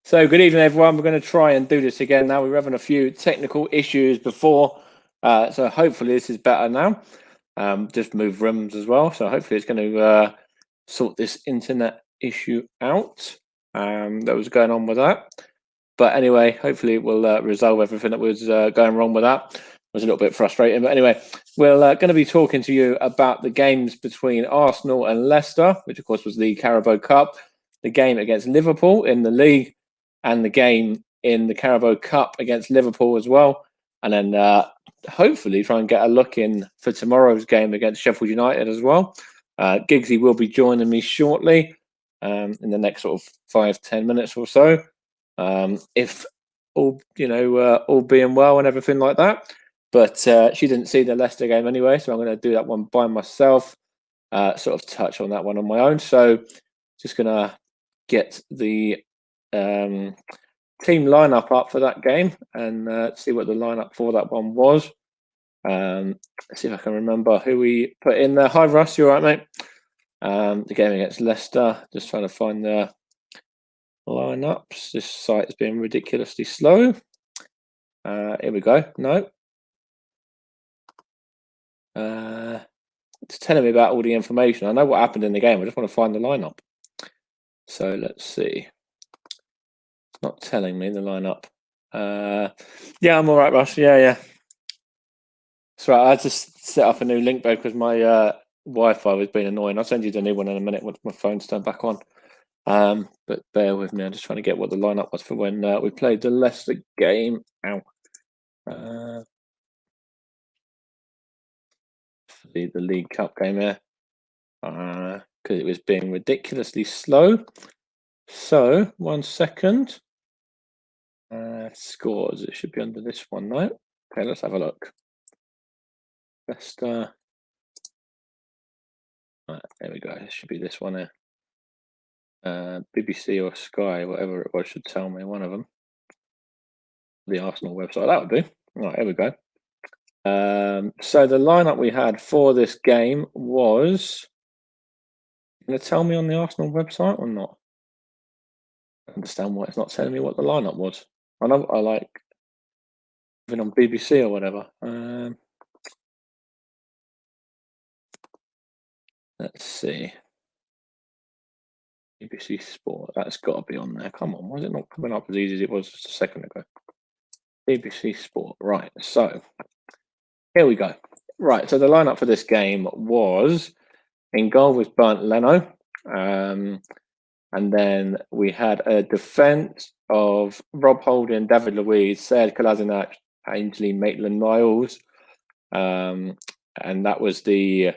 So good evening, everyone. We're going to try and do this again now. We were having a few technical issues before, so hopefully this is better now. Just moved rooms as well, so hopefully it's going to sort this internet issue out that was going on with that. But anyway, hopefully it will resolve everything that was going wrong with that. It was a little bit frustrating, but anyway, we're going to be talking to you about the games between Arsenal and Leicester, which of course was the Carabao Cup, the game against Liverpool in the league, and the game in the Carabao Cup against Liverpool as well. And then hopefully try and get a look in for tomorrow's game against Sheffield United as well. Giggsy will be joining me shortly in the next sort of 5-10 minutes or so. If all all being well and everything like that. But she didn't see the Leicester game anyway, so I'm going to do that one by myself. Sort of touch on that one on my own. So just going to get the team lineup up for that game and see what the lineup for that one was. Let's see if I can remember who we put in there. Hi Russ, you all right, mate? The game against Leicester. Just trying to find the lineups. This site is being ridiculously slow. Here we go. No. It's telling me about all the information. I know what happened in the game. I just want to find the lineup. So let's see. It's not telling me the lineup. Yeah, I'm all right, Russ. Yeah. That's right. I just set up a new link though because my Wi-Fi was being annoying. I'll send you the new one in a minute once my phone's turned back on. But bear with me. I'm just trying to get what the lineup was for when we played the Leicester game. Ow. For the League Cup game here. Because it was being ridiculously slow. So, 1 second. Scores. It should be under this one now. Okay, let's have a look. Leicester. Right, there we go. It should be this one here. BBC or Sky, whatever it was, should tell me one of them. The Arsenal website, that would do. Right, here we go. So the lineup we had for this game was. Going to tell me on the Arsenal website or not? I understand why it's not telling me what the lineup was. I know I like even on BBC or whatever. Let's see. BBC Sport. That's got to be on there. Come on, why is it not coming up as easy as it was just a second ago? BBC Sport. Right. So here we go. Right. So the lineup for this game was in goal was Bernd Leno. And then we had a defence of Rob Holding, David Luiz, Sead Kolasinac, Ainsley Maitland-Niles. And that was the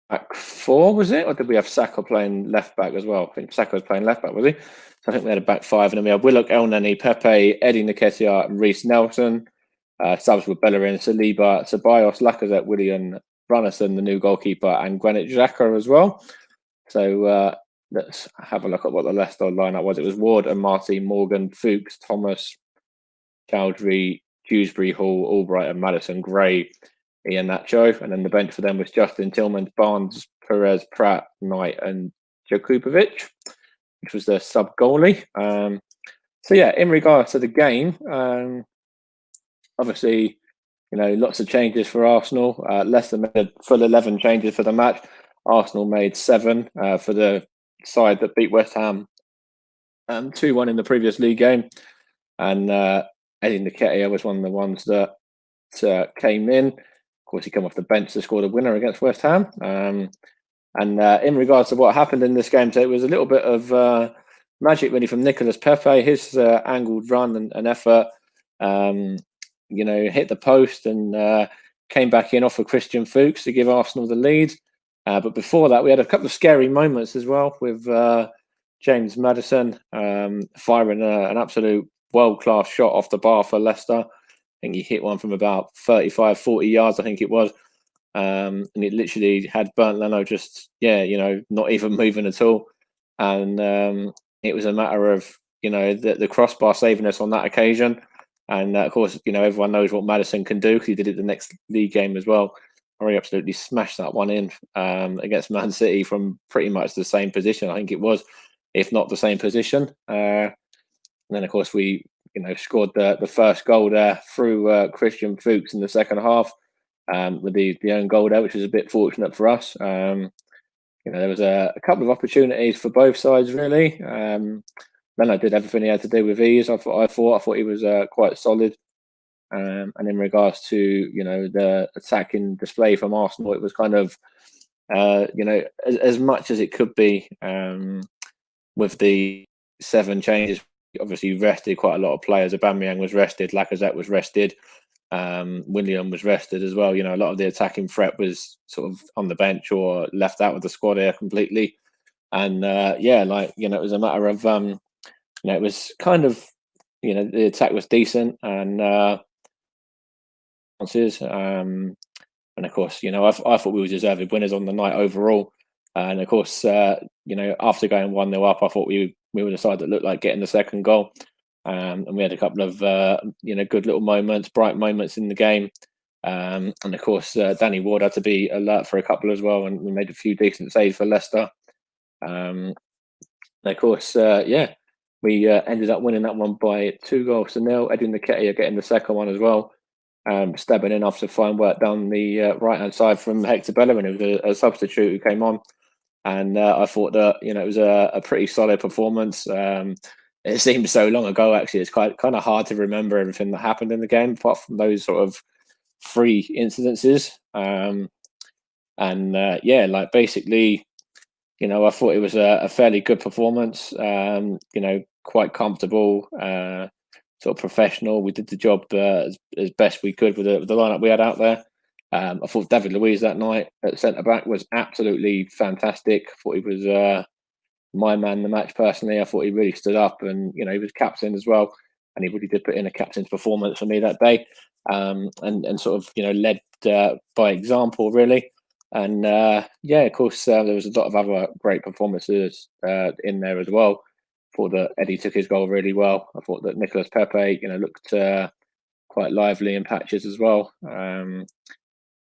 back four, was it? Or did we have Saka playing left back as well? I think Saka was playing left back, was he? So I think we had a back five. And then we had Willock, Elneny, Pepe, Eddie Nketiah, and Reece Nelson. Subs with Bellerin, Saliba, Ceballos, Lacazette, Willian, Brunnerson, the new goalkeeper, and Granit Xhaka as well. So let's have a look at what the Leicester lineup was. It was Ward and Marty, Morgan, Fuchs, Thomas, Chowdhury, Dewsbury, Hall, Albright, and Madison, Gray, Ian Nacho. And then the bench for them was Justin Tillman, Barnes, Perez, Pratt, Knight, and Jakubovic, which was their sub goalie. So yeah, in regards to the game, obviously, lots of changes for Arsenal. Leicester made a full 11 changes for the match. Arsenal made 7 for the side that beat West Ham 2-1 in the previous league game. And Eddie Nketiah was one of the ones that came in. Of course, he came off the bench to score the winner against West Ham. And in regards to what happened in this game, so it was a little bit of magic really from Nicolas Pepe. His angled run and effort, hit the post and came back in off of Christian Fuchs to give Arsenal the lead. But before that, we had a couple of scary moments as well with James Maddison firing an absolute world-class shot off the bar for Leicester. I think he hit one from about 35, 40 yards, I think it was. And it literally had Bernd Leno just, not even moving at all. And it was a matter of, the crossbar saving us on that occasion. And of course, everyone knows what Maddison can do because he did it the next league game as well. He absolutely smashed that one in against Man City from pretty much the same position. I think it was. if not the same position. And then, of course, we scored the first goal there through Christian Fuchs in the second half, with the own goal there, which was a bit fortunate for us. There was a couple of opportunities for both sides, really. Leno did everything he had to do with ease. I thought he was quite solid. And in regards to the attacking display from Arsenal, it was kind of as much as it could be, with the 7 changes. Obviously, rested quite a lot of players. Aubameyang was rested, Lacazette was rested, William was rested as well. A lot of the attacking threat was sort of on the bench or left out of the squad here completely. And it was a matter of it was kind of the attack was decent and chances. And of course, I thought we were deserving winners on the night overall. And of course, after going 1-0 up, I thought we were the side that looked like getting the second goal. And we had a couple of good little moments, bright moments in the game. And of course, Danny Ward had to be alert for a couple as well, and we made a few decent saves for Leicester. And of course, we ended up winning that one by 2-0. Eddie Nketiah getting the second one as well. Stepping in after fine work down the right-hand side from Hector Bellerin, who was a substitute who came on. And I thought that it was a pretty solid performance. It seems so long ago, actually. It's kind of hard to remember everything that happened in the game, apart from those sort of 3 incidences. Basically, I thought it was a fairly good performance. Quite comfortable, sort of professional. We did the job as best we could with the lineup we had out there. I thought David Luiz that night at centre back was absolutely fantastic. I thought he was my man the match personally. I thought he really stood up, and he was captain as well, and he really did put in a captain's performance for me that day. And sort of led by example really. And of course, there was a lot of other great performances in there as well. I thought that Eddie took his goal really well. I thought that Nicolas Pepe, looked quite lively in patches as well.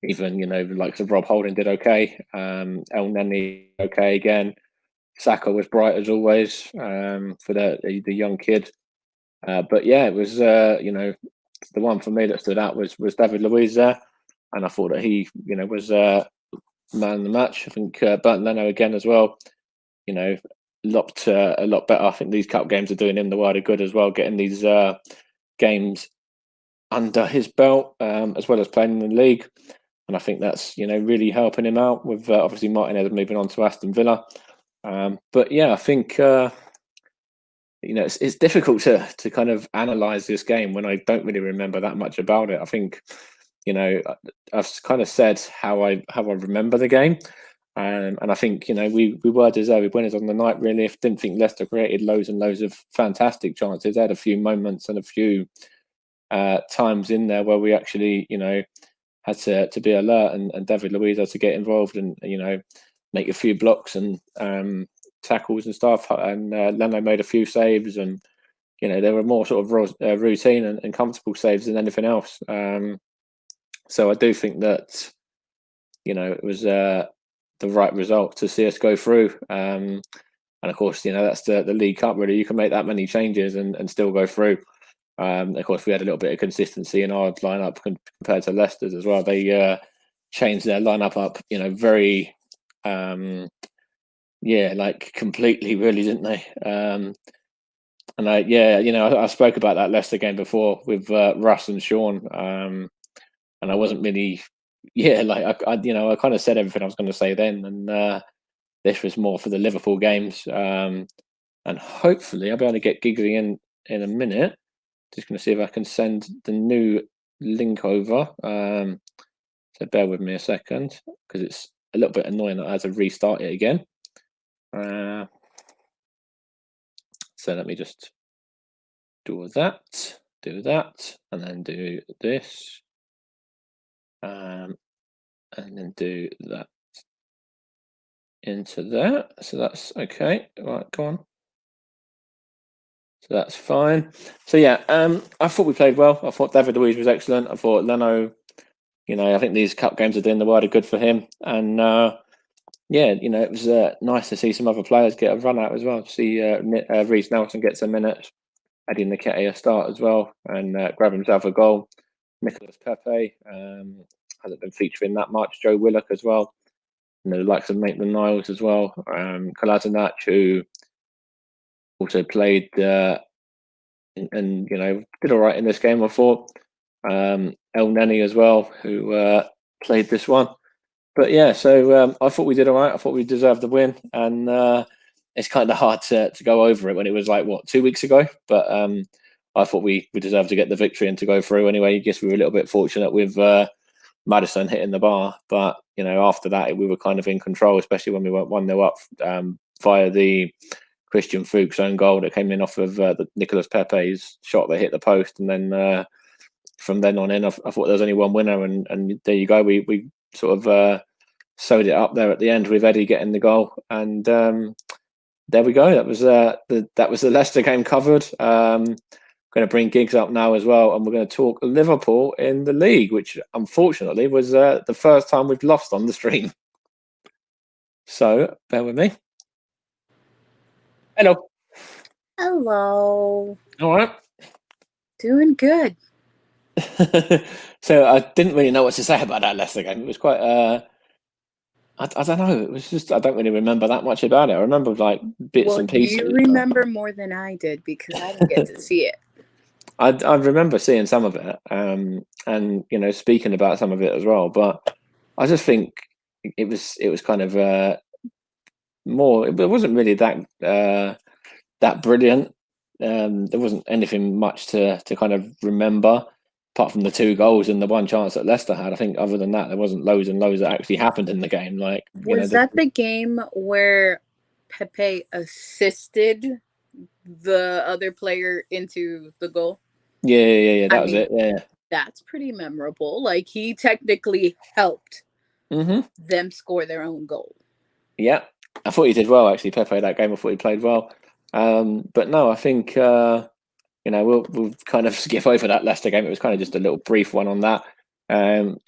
Even the likes of Rob Holding did okay. El Neni okay again. Saka was bright as always for the young kid. But yeah, it was the one for me that stood out was David Luiz there, and I thought that he was man of the match. I think Bernd Leno again as well. Looked a lot better. I think these cup games are doing him the world of good as well, getting these games under his belt, as well as playing in the league. And I think that's really helping him out with obviously Martinez moving on to Aston Villa. But yeah, I think it's difficult to kind of analyze this game when I don't really remember that much about it. I think I've kind of said how I remember the game. And I think we were deserved winners on the night. Really, I didn't think Leicester created loads and loads of fantastic chances. They had a few moments and a few times in there where we actually had to be alert, and David Luiz had to get involved and make a few blocks and tackles and stuff. And Leno made a few saves, and there were more sort of routine and comfortable saves than anything else. So I do think that it was the right result to see us go through. And of course, that's the League Cup. Really, you can make that many changes and still go through. Of course, we had a little bit of consistency in our lineup compared to Leicester's as well. They changed their lineup up, very, completely, really, didn't they? And I spoke about that Leicester game before with Russ and Sean, and I wasn't really, I kind of said everything I was going to say then, and this was more for the Liverpool games, and hopefully I'll be able to get Giggsy in a minute. Just going to see if I can send the new link over. So bear with me a second, because it's a little bit annoying that I had to restart it again. So let me just do that, and then do this, and then do that into there. So that's okay. Right, come on. So that's fine. So yeah, I thought we played well. I thought David Luiz was excellent. I thought Leno, I think these cup games are doing the world of good for him. And yeah, it was nice to see some other players get a run out as well. To see Reece Nelson get some minutes, Eddie Nketiah a start as well, and grab himself a goal. Nicholas Pepe hasn't been featuring that much. Joe Willock as well. The likes of Maitland-Niles as well. Kolasinac, who also played and did all right in this game, I thought. El Neni as well, who played this one. But yeah, so I thought we did all right. I thought we deserved the win, and it's kind of hard to go over it when it was like 2 weeks ago. But I thought we deserved to get the victory and to go through anyway. I guess we were a little bit fortunate with Maddison hitting the bar, but after that we were kind of in control, especially when we went 1-0 up via the Christian Fuchs own goal that came in off of the Nicolas Pepe's shot that hit the post, and then from then on in, I thought there was only one winner, and there you go. We sort of sewed it up there at the end with Eddie getting the goal, and there we go. That was the Leicester game covered. Going to bring Giggs up now as well, and we're going to talk Liverpool in the league, which unfortunately was the first time we've lost on the stream. So bear with me. Hello. Hello. All right. Doing good. So I didn't really know what to say about that Leicester game. It was quite. I don't know. It was just I don't really remember that much about it. I remember like bits and pieces. You remember more than I did because I didn't get to see it. I remember seeing some of it, and speaking about some of it as well. But I just think it was kind of more. It wasn't really that brilliant. There wasn't anything much to kind of remember, apart from the 2 goals and the one chance that Leicester had. I think other than that, there wasn't loads and loads that actually happened in the game. Like, was that the game where Pepe assisted the other player into the goal? Yeah. That was it. Yeah, that's pretty memorable. Like, he technically helped them score their own goal. Yeah, I thought he did well actually. Pepe that game, I thought he played well. But no, I think we'll kind of skip over that Leicester game. It was kind of just a little brief one on that.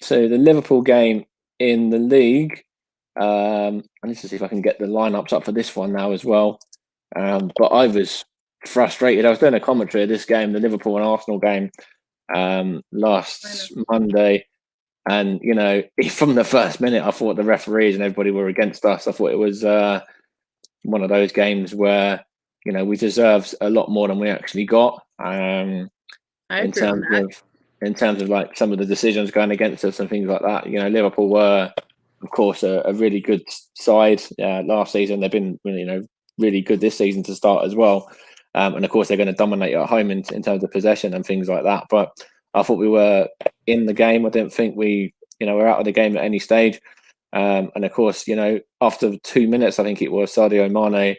So the Liverpool game in the league. I need to see if I can get the lineups up for this one now as well. But I was frustrated. I was doing a commentary of this game, the Liverpool and Arsenal game, last Monday. And, from the first minute, I thought the referees and everybody were against us. I thought it was one of those games where, we deserved a lot more than we actually got. In terms of like some of the decisions going against us and things like that. Liverpool were, of course, a really good side last season. They've been, really good this season to start as well. And of course, they're going to dominate at home in terms of possession and things like that. But I thought we were in the game. I didn't think we, were out of the game at any stage. And of course, after 2 minutes, I think it was, Sadio Mane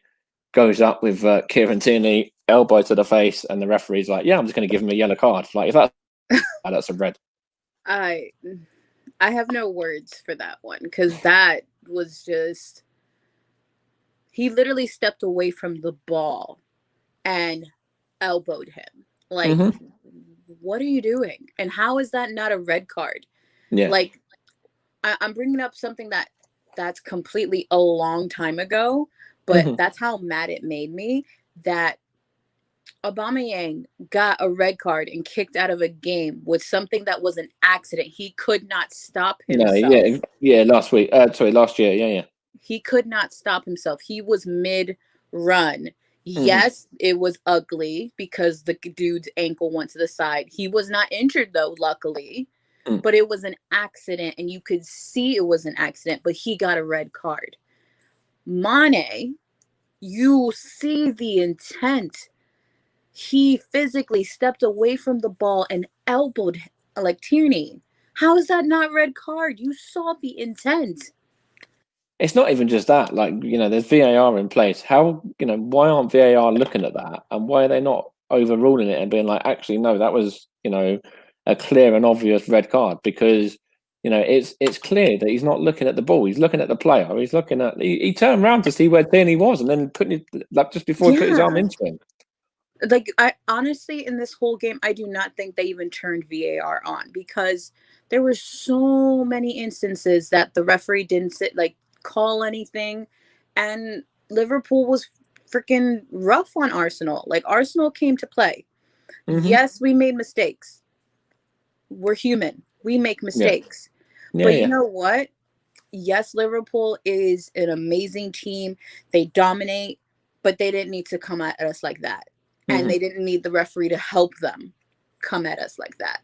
goes up with Kieran Tierney, elbow to the face, and the referee's like, "Yeah, I'm just going to give him a yellow card." Like, if that's a red. I have no words for that one because that was just. He literally stepped away from the ball and elbowed him. Like, what are you doing? And how is that not a red card? Yeah. Like, I'm bringing up something that's completely a long time ago, but that's how mad it made me that Aubameyang got a red card and kicked out of a game with something that was an accident. He could not stop himself. No, yeah, last year, yeah. He could not stop himself. He was mid-run. Yes, it was ugly because the dude's ankle went to the side. He was not injured, though, luckily. But it was an accident, and you could see it was an accident, but he got a red card. Mane, you see the intent. He physically stepped away from the ball and elbowed like Tierney. How is that not red card? You saw the intent. It's not even just that. Like, there's VAR in place. How, why aren't VAR looking at that? And why are they not overruling it and being like, actually, no, that was, a clear and obvious red card? Because, it's clear that he's not looking at the ball. He's looking at the player. He's looking at, he turned around to see where Tierney was and then putting it, like, just before he put his arm into him. Like, I honestly, in this whole game, I do not think they even turned VAR on because there were so many instances that the referee didn't call anything. And Liverpool was freaking rough on Arsenal. Like, Arsenal came to play. Mm-hmm. Yes, we made mistakes. We're human. We make mistakes. Yeah. But you know what? Yes, Liverpool is an amazing team. They dominate, but they didn't need to come at us like that. Mm-hmm. And they didn't need the referee to help them come at us like that.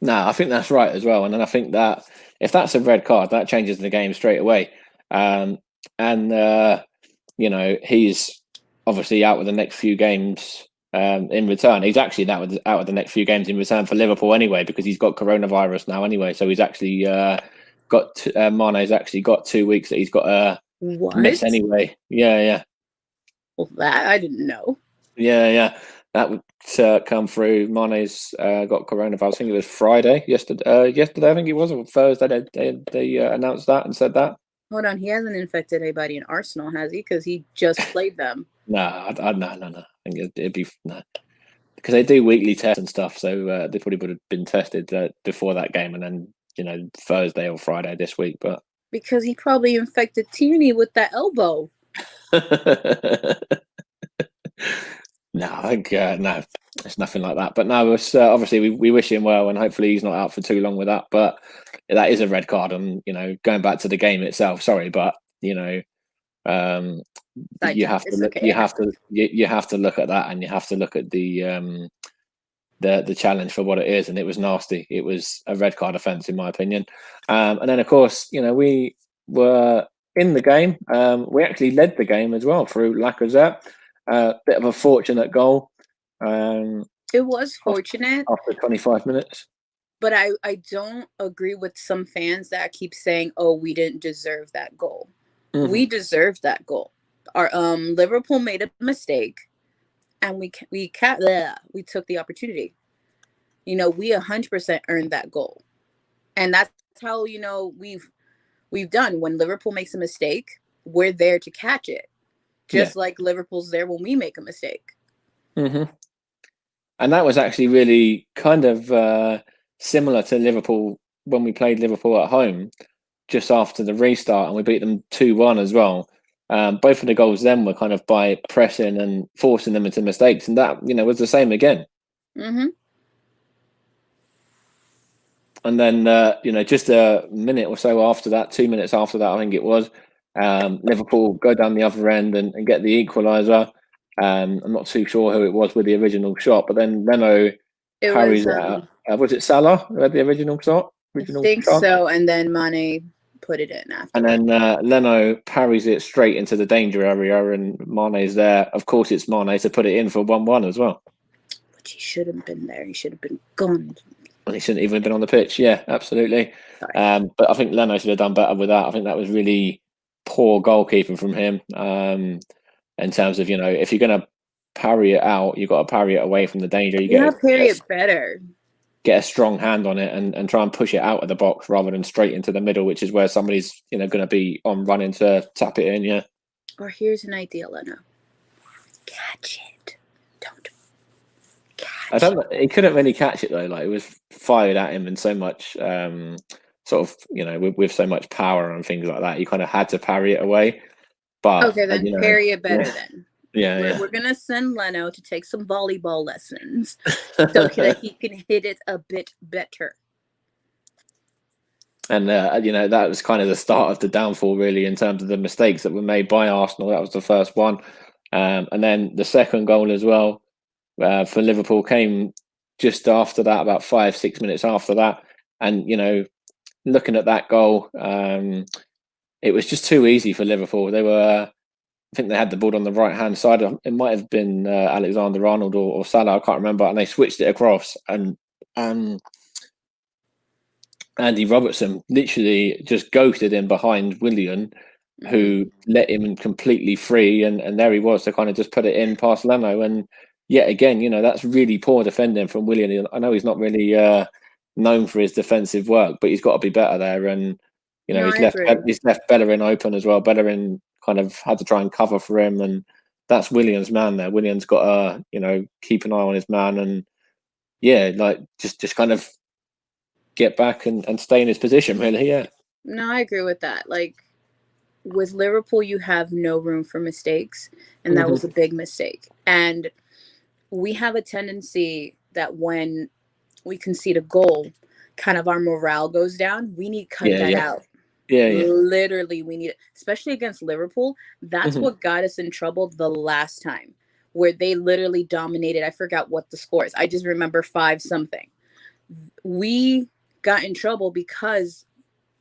No, I think that's right as well. And then I think that if that's a red card, that changes the game straight away. He's obviously out with the next few games in return. He's actually out with the next few games in return for Liverpool anyway, because he's got coronavirus now anyway. So he's actually Mane's actually got 2 weeks that he's got to miss anyway. Yeah. Well, that I didn't know. Yeah. That would come through. Mane's got coronavirus. I think it was Friday, yesterday. I think it was, or Thursday. They announced that and said that. Hold on, he hasn't infected anybody in Arsenal, has he? Because he just played them. No. I think it'd be no, because they do weekly tests and stuff. So they probably would have been tested before that game, and then Thursday or Friday this week. But because he probably infected Tierney with that elbow. No, I think no, it's nothing like that. But no, it's obviously we wish him well, and hopefully he's not out for too long with that. But that is a red card, and going back to the game itself. Sorry, but you have to look. Okay, you have to look at that, and you have to look at the challenge for what it is, and it was nasty. It was a red card offence, in my opinion. And then, of course, we were in the game. We actually led the game as well through Lacazette. Bit of a fortunate goal. It was fortunate after 25 minutes. But I don't agree with some fans that keep saying, "Oh, we didn't deserve that goal." Mm-hmm. We deserved that goal. Our Liverpool made a mistake, and we took the opportunity. We 100% earned that goal, and that's how we've done. When Liverpool makes a mistake, we're there to catch it. Just like Liverpool's there when we make a mistake. Mm-hmm. And that was actually really kind of similar to Liverpool when we played Liverpool at home just after the restart, and we beat them 2-1 as well. Both of the goals then were kind of by pressing and forcing them into mistakes, and that was the same again. Mm-hmm. And then just a minute or so after that, 2 minutes after that, I think it was, Liverpool go down the other end and get the equaliser. I'm not too sure who it was with the original shot, but then Leno parries it. Was it Salah who had the original shot? I think so, and then Mane put it in after. And then Leno parries it straight into the danger area, and Mane's there. Of course, it's Mane to put it in for 1-1 as well. But he should have been there. He should have been gone. And he shouldn't even have been on the pitch. Yeah, absolutely. But I think Leno should have done better with that. I think that was really poor goalkeeping from him. In terms of if you're going to parry it out, you've got to parry it away from the danger. You got to parry it better. Get a strong hand on it and try and push it out of the box rather than straight into the middle, which is where somebody's going to be on running to tap it in. Yeah. Or here's an idea, Leno. Catch it. Don't. He couldn't really catch it though. Like, it was fired at him in so much, sort of, with so much power and things like that. He kind of had to parry it away. But okay, then parry it better. Then we're gonna send Leno to take some volleyball lessons so that he can hit it a bit better. And that was kind of the start of the downfall, really, in terms of the mistakes that were made by Arsenal. That was the first one, and then the second goal as well. For Liverpool came just after that, about 5-6 minutes after that. And, looking at that goal, it was just too easy for Liverpool. I think they had the ball on the right-hand side. It might have been Alexander-Arnold or Salah, I can't remember. And they switched it across. And Andy Robertson literally just ghosted him behind Willian, who let him completely free. And there he was to kind of just put it in past Leno. And yet again, that's really poor defending from Willian. I know he's not really known for his defensive work, but he's got to be better there. And he's left Bellerin open as well. Bellerin kind of had to try and cover for him, and that's Willian's man there. Willian's got to keep an eye on his man, and just kind of get back and stay in his position, really. Yeah. No, I agree with that. Like, with Liverpool, you have no room for mistakes, and that Hmm. was a big mistake. And we have a tendency that when we concede a goal, kind of our morale goes down. We need to cut Yeah, that yeah, out. yeah. Literally, we need it, especially against Liverpool. That's Hmm. what got us in trouble the last time, where they literally dominated. I forgot what the score is. I just remember 5 something. We got in trouble because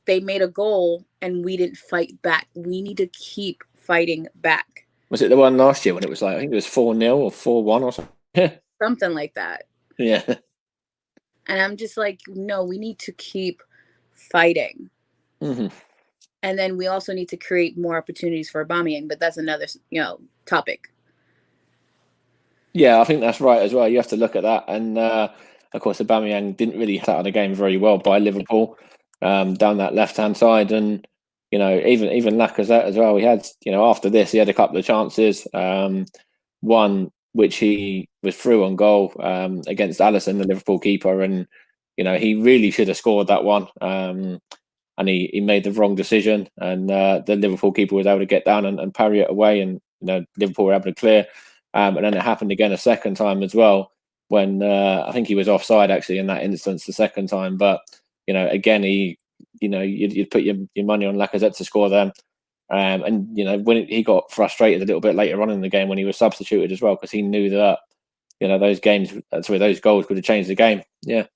they made a goal and we didn't fight back. We need to keep fighting back. Was it the one last year when it was like, I think it was 4-0 or 4-1 or something? Something like that. Yeah. And I'm just like, no, we need to keep fighting. Hmm. And then we also need to create more opportunities for Aubameyang, but that's another, topic. Yeah, I think that's right as well. You have to look at that, and of course, Aubameyang didn't really start the game very well by Liverpool down that left-hand side, and even Lacazette as well. He had after this he had a couple of chances. One which he was through on goal against Alisson, the Liverpool keeper, and he really should have scored that one. And he made the wrong decision, and the Liverpool keeper was able to get down and parry it away, and Liverpool were able to clear. And then it happened again a second time as well, when I think he was offside actually in that instance the second time. But again, you'd put your money on Lacazette to score them. And when he got frustrated a little bit later on in the game when he was substituted as well, because he knew that those goals could have changed the game. Yeah.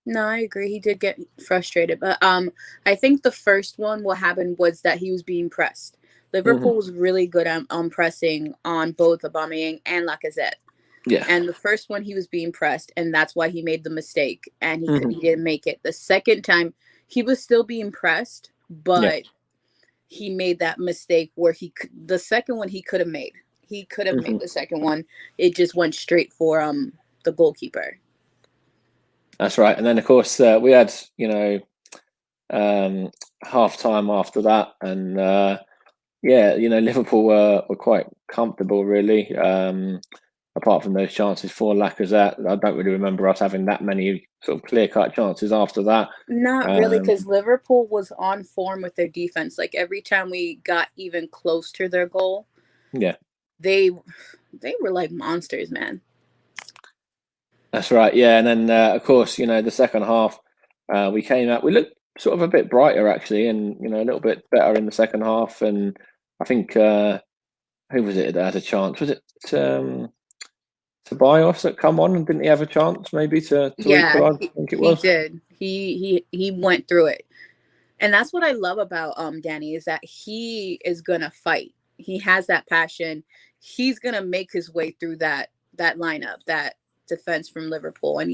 No, I agree. He did get frustrated, but I think the first one, what happened was that he was being pressed. Hmm. Liverpool was really good on pressing on both Aubameyang and Lacazette. Yeah. And the first one he was being pressed, and that's why he made the mistake, and Hmm. he didn't make it. The second time he was still being pressed, Yeah. but he made that mistake where the second one he could have made. He could have Hmm. made the second one. It just went straight for the goalkeeper. That's right. And then of course we had half time after that, and Liverpool were quite comfortable really. Apart from those chances for Lacazette, I don't really remember us having that many sort of clear-cut chances after that. Not really, Um, because Liverpool was on form with their defense. Like every time we got even close to their goal, yeah, they were like monsters, man. that's right. Yeah, and then of course, the second half, we came out. We looked sort of a bit brighter actually, and a little bit better in the second half. And I think who was it that had a chance? Was it Tobias that come on, and didn't he have a chance maybe to Yeah, equalise? I think it he was. did. He went through it. And that's what I love about Danny, is that he is gonna fight. He has that passion. He's gonna make his way through that lineup, that defense from Liverpool. And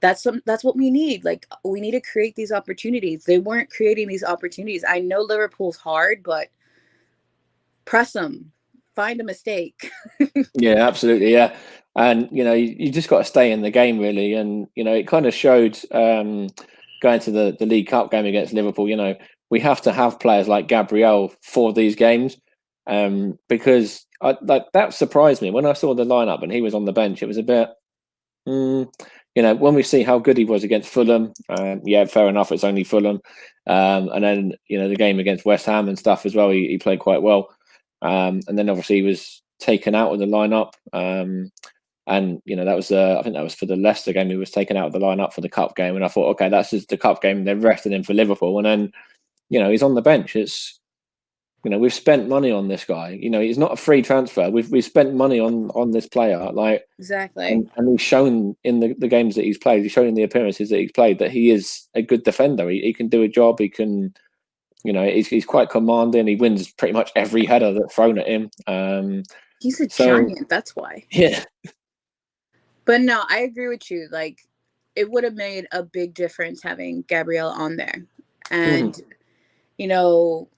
that's what we need. Like, we need to create these opportunities. They weren't creating these opportunities. I know Liverpool's hard, but press them. Find a mistake. Yeah, absolutely. Yeah, and you just got to stay in the game really, and it kind of showed going to the League Cup game against Liverpool. We have to have players like Gabriel for these games, because that surprised me when I saw the lineup and he was on the bench. It was a bit, when we see how good he was against Fulham. Yeah, fair enough. It's only Fulham, and then the game against West Ham and stuff as well. He played quite well, and then obviously he was taken out of the lineup. And that was I think that was for the Leicester game. He was taken out of the lineup for the cup game, and I thought, okay, that's just the cup game. They're resting him for Liverpool, and then he's on the bench. It's we've spent money on this guy. He's not a free transfer. We've spent money on this player, like, Exactly. and he's shown in the games that he's played. He's shown in the appearances that he's played that he is a good defender. He can do a job. He can. He's quite commanding. He wins pretty much every header that's thrown at him. He's a So giant, that's why. yeah. But no, I agree with you. Like, it would have made a big difference having Gabrielle on there. Mhm. And, you know,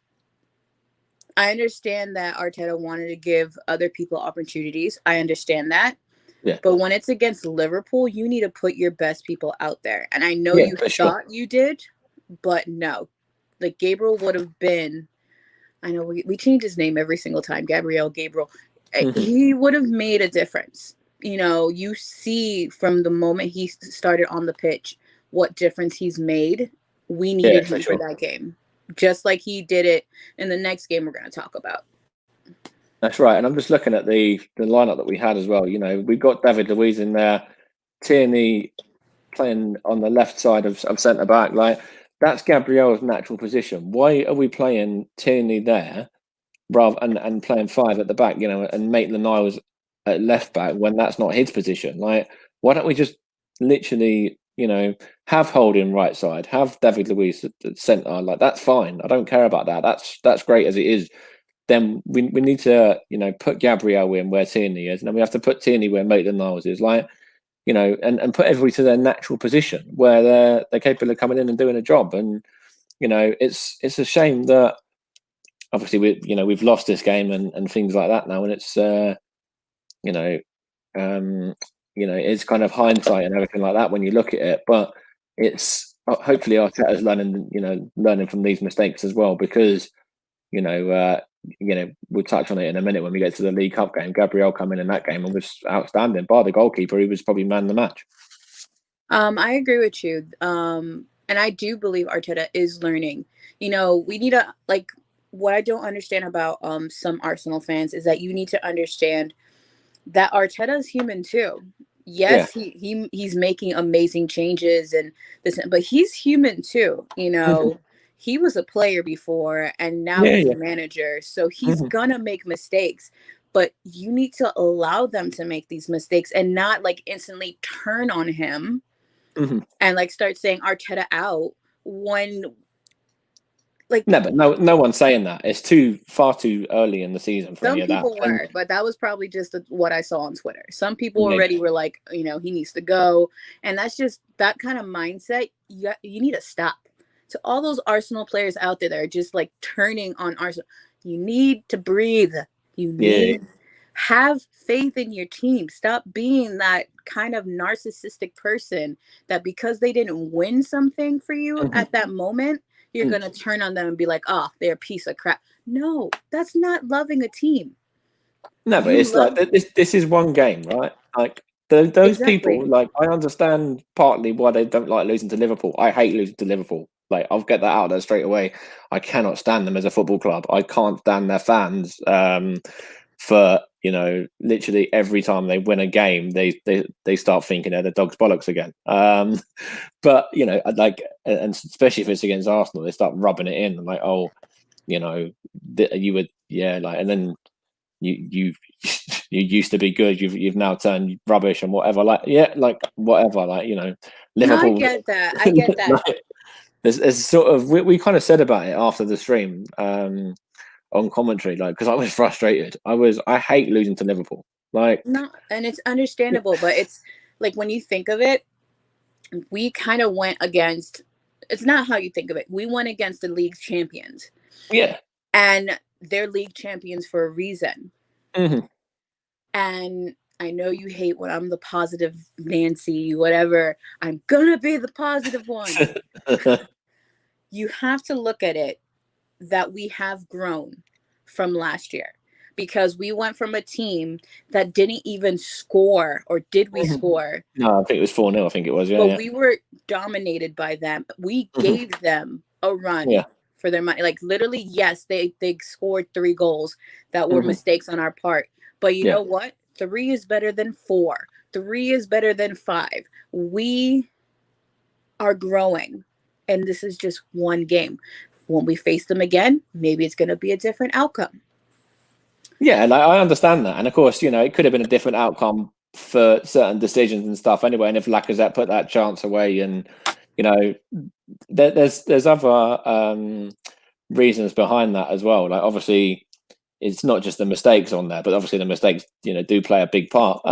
I understand that Arteta wanted to give other people opportunities. I understand that. Yeah. But when it's against Liverpool, you need to put your best people out there. And I know Yeah, you for sure. thought you did, but no. Like, Gabriel would have been, I know we change his name every single time, Gabriel. Mhm. He would have made a difference. You see from the moment he started on the pitch what difference he's made. We Yeah, needed for him for sure. that game. just like he did it in the next game we're going to talk about. That's right. And I'm just looking at the lineup that we had as well. You know, we've got David Luiz in there, Tierney playing on the left side of centre back. Like, that's Gabriel's natural position. Why are we playing Tierney there rather and playing 5 at the back, you know, and Maitland-Niles at left back when that's not his position? Like, why don't we just literally, you know, have Holding right side, have David Luiz at centre? Like, that's fine. I don't care about that. That's great as it is. Then we need to, you know, put Gabriel in where Tierney is, and then we have to put Tierney where Maitland-Niles is. Like, you know, and put everybody to their natural position where they're capable of coming in and doing a job. And, you know, it's a shame that obviously we've lost this game and things like that now, and it's it's kind of hindsight and everything like that when you look at it. But it's hopefully Arteta's learning from these mistakes as well, because we'll touch on it in a minute when we get to the League Cup game. Gabriel coming in that game and was outstanding. Bar the goalkeeper, he was probably man of the match. I agree with you. And I do believe Arteta is learning. You know, we need to, like, what I don't understand about some Arsenal fans is that you need to understand that Arteta is human too. Yes, yeah. He's making amazing changes and this, but he's human too. You know, he was a player before and now he's a manager. So he's gonna make mistakes, but you need to allow them to make these mistakes and not like instantly turn on him and like start saying Arteta out when like no, but no one's saying that. It's far too early in the season for any of that. Some people were, but that was probably just what I saw on Twitter. Some people already were like, you know, he needs to go, and that's just that kind of mindset. You need to stop. To all those Arsenal players out there that are just like turning on Arsenal, you need to breathe. You need have faith in your team. Stop being that kind of narcissistic person that because they didn't win something for you at that moment, you're going to turn on them and be like, oh, they're a piece of crap. No, that's not loving a team. No, but it's like, this is one game, right? Like, those people, like, I understand partly why they don't like losing to Liverpool. I hate losing to Liverpool. Like, I'll get that out there straight away. I cannot stand them as a football club. I can't stand their fans for, you know, literally every time they win a game, they start thinking they're the dog's bollocks again. But, you know, like, and especially if it's against Arsenal, they start rubbing it in. Like, oh, you know, you would, like, and then you used to be good. You've now turned rubbish and whatever. Like, like whatever. Like, you know, Liverpool. No, I get that. Like, there's sort of we kind of said about it after the stream on commentary, like, because I was frustrated. I hate losing to Liverpool. Like, no, and it's understandable, but it's like when you think of it, we kind of went against. It's not how you think of it. We went against the league champions. Yeah, and they're league champions for a reason. And I know you hate when I'm the positive Nancy, whatever. I'm gonna be the positive one. You have to look at it that we have grown from last year, because we went from a team that didn't even score, or did we score? No, I think it was 4-0. I think it was. Yeah, but we were dominated by them. We gave them a run. Yeah. For their money. Like, literally, yes, they scored 3 goals that were mistakes on our part. But you know what? 3 is better than 4. 3 is better than 5. We are growing. And this is just one game. When we face them again, maybe it's going to be a different outcome. Yeah, like, I understand that. And of course, you know, it could have been a different outcome for certain decisions and stuff anyway. And if Lacazette put that chance away, and, you know, there's other reasons behind that as well. Like, obviously, it's not just the mistakes on there, but obviously the mistakes, you know, do play a big part.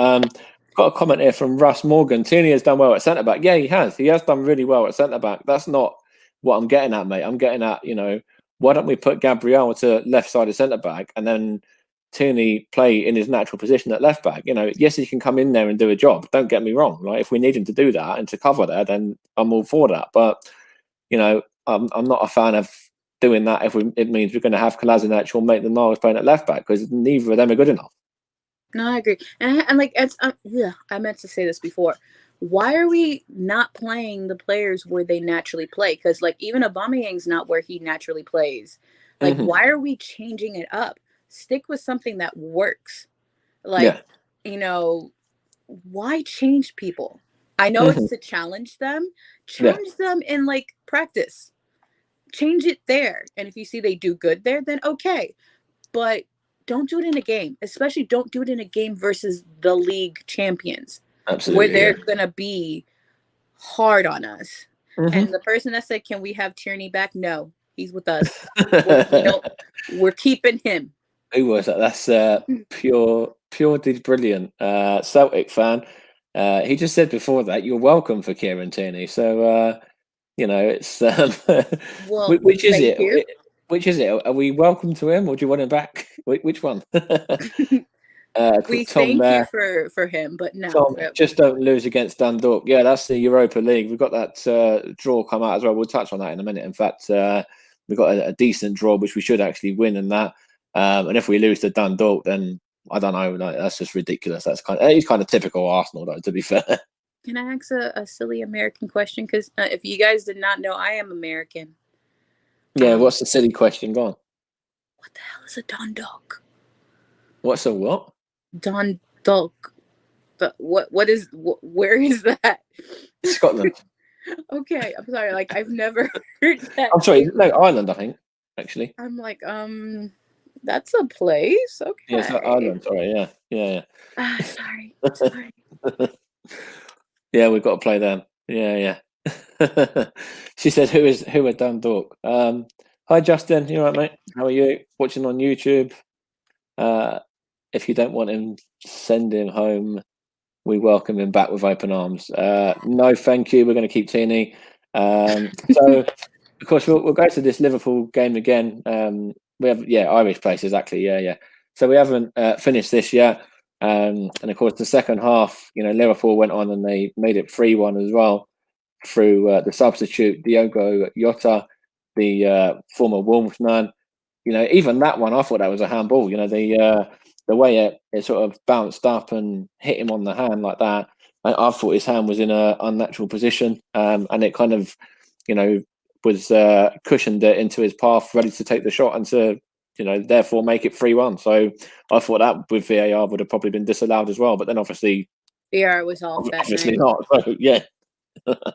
Got a comment here from Russ Morgan. Tierney has done well at centre back. Yeah, he has. He has done really well at centre back. That's not what I'm getting at, mate. I'm getting at, you know, why don't we put Gabriel to left side of centre back and then Tierney play in his natural position at left back? You know, yes, he can come in there and do a job. Don't get me wrong. Like, if we need him to do that and to cover there, then I'm all for that. But, you know, I'm not a fan of doing that if it means we're going to have Kolasinac or Maitland-Niles playing at left back, because neither of them are good enough. No, I agree. And like, it's I meant to say this before. why are we not playing the players where they naturally play? Because like even Aubameyang's not where he naturally plays. Like, why are we changing it up? Stick with something that works. Like, why change people? I know it's to challenge them. Challenge them in like practice. Change it there. And if you see they do good there, then okay. But don't do it in a game. Especially don't do it in a game versus the league champions. Absolutely. Where they're going to be hard on us. And the person that said, can we have Tierney back? No, he's with us. We're keeping him. Who was that? That's pure did brilliant. Celtic fan. He just said before that you're welcome for Kieran Tierney. So it's well, which is it? You. Which is it? Are we welcome to him, or do you want him back? Which one? We Tom, thank you for him, but no. Tom, just don't lose against Dundalk. Yeah, that's the Europa League. We've got that draw come out as well. We'll touch on that in a minute. In fact, we've got a decent draw, which we should actually win in that. And if we lose to Dundalk, then I don't know. Like, that's just ridiculous. It's kind of typical Arsenal, though, to be fair. Can I ask a silly American question? Because if you guys did not know, I am American. Yeah, what's the silly question? Go on. What the hell is a Dundalk? What's a what? Dundalk. But where is that? Scotland. Okay, I'm sorry. Like I've never heard that. I'm sorry. No, Ireland. I think actually. I'm like, that's a place. Okay. Yeah, it's not Ireland. Sorry. Yeah. Sorry. Yeah, we've got to play them. Yeah. She said, "Who are Dundalk?" Hi, Justin. You all right, mate? How are you? Watching on YouTube. If you don't want him, send him home. We welcome him back with open arms. No, thank you. We're going to keep Tierney. So, of course, we'll go to this Liverpool game again. We have, Irish place, exactly. Yeah. So we haven't finished this yet. And of course, the second half, Liverpool went on and they made it 3-1 as well through the substitute, Diogo Jota, the former Wolves man. Even that one, I thought that was a handball. The way it sort of bounced up and hit him on the hand like that, I thought his hand was in an unnatural position, and it kind of, was cushioned it into his path, ready to take the shot and to, therefore make it 3-1. So I thought that with VAR would have probably been disallowed as well, but then obviously VAR was off that obviously night. not. So yeah.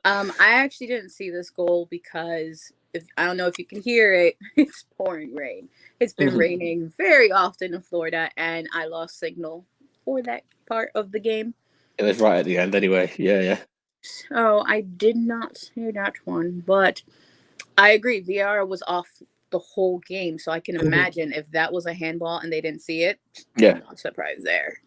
I actually didn't see this goal because I don't know if you can hear it. It's pouring rain. It's been raining very often in Florida, and I lost signal for that part of the game. It was right at the end anyway. Yeah. So I did not hear that one, but I agree. VAR was off the whole game, so I can imagine if that was a handball and they didn't see it. Yeah. I'm not surprised there.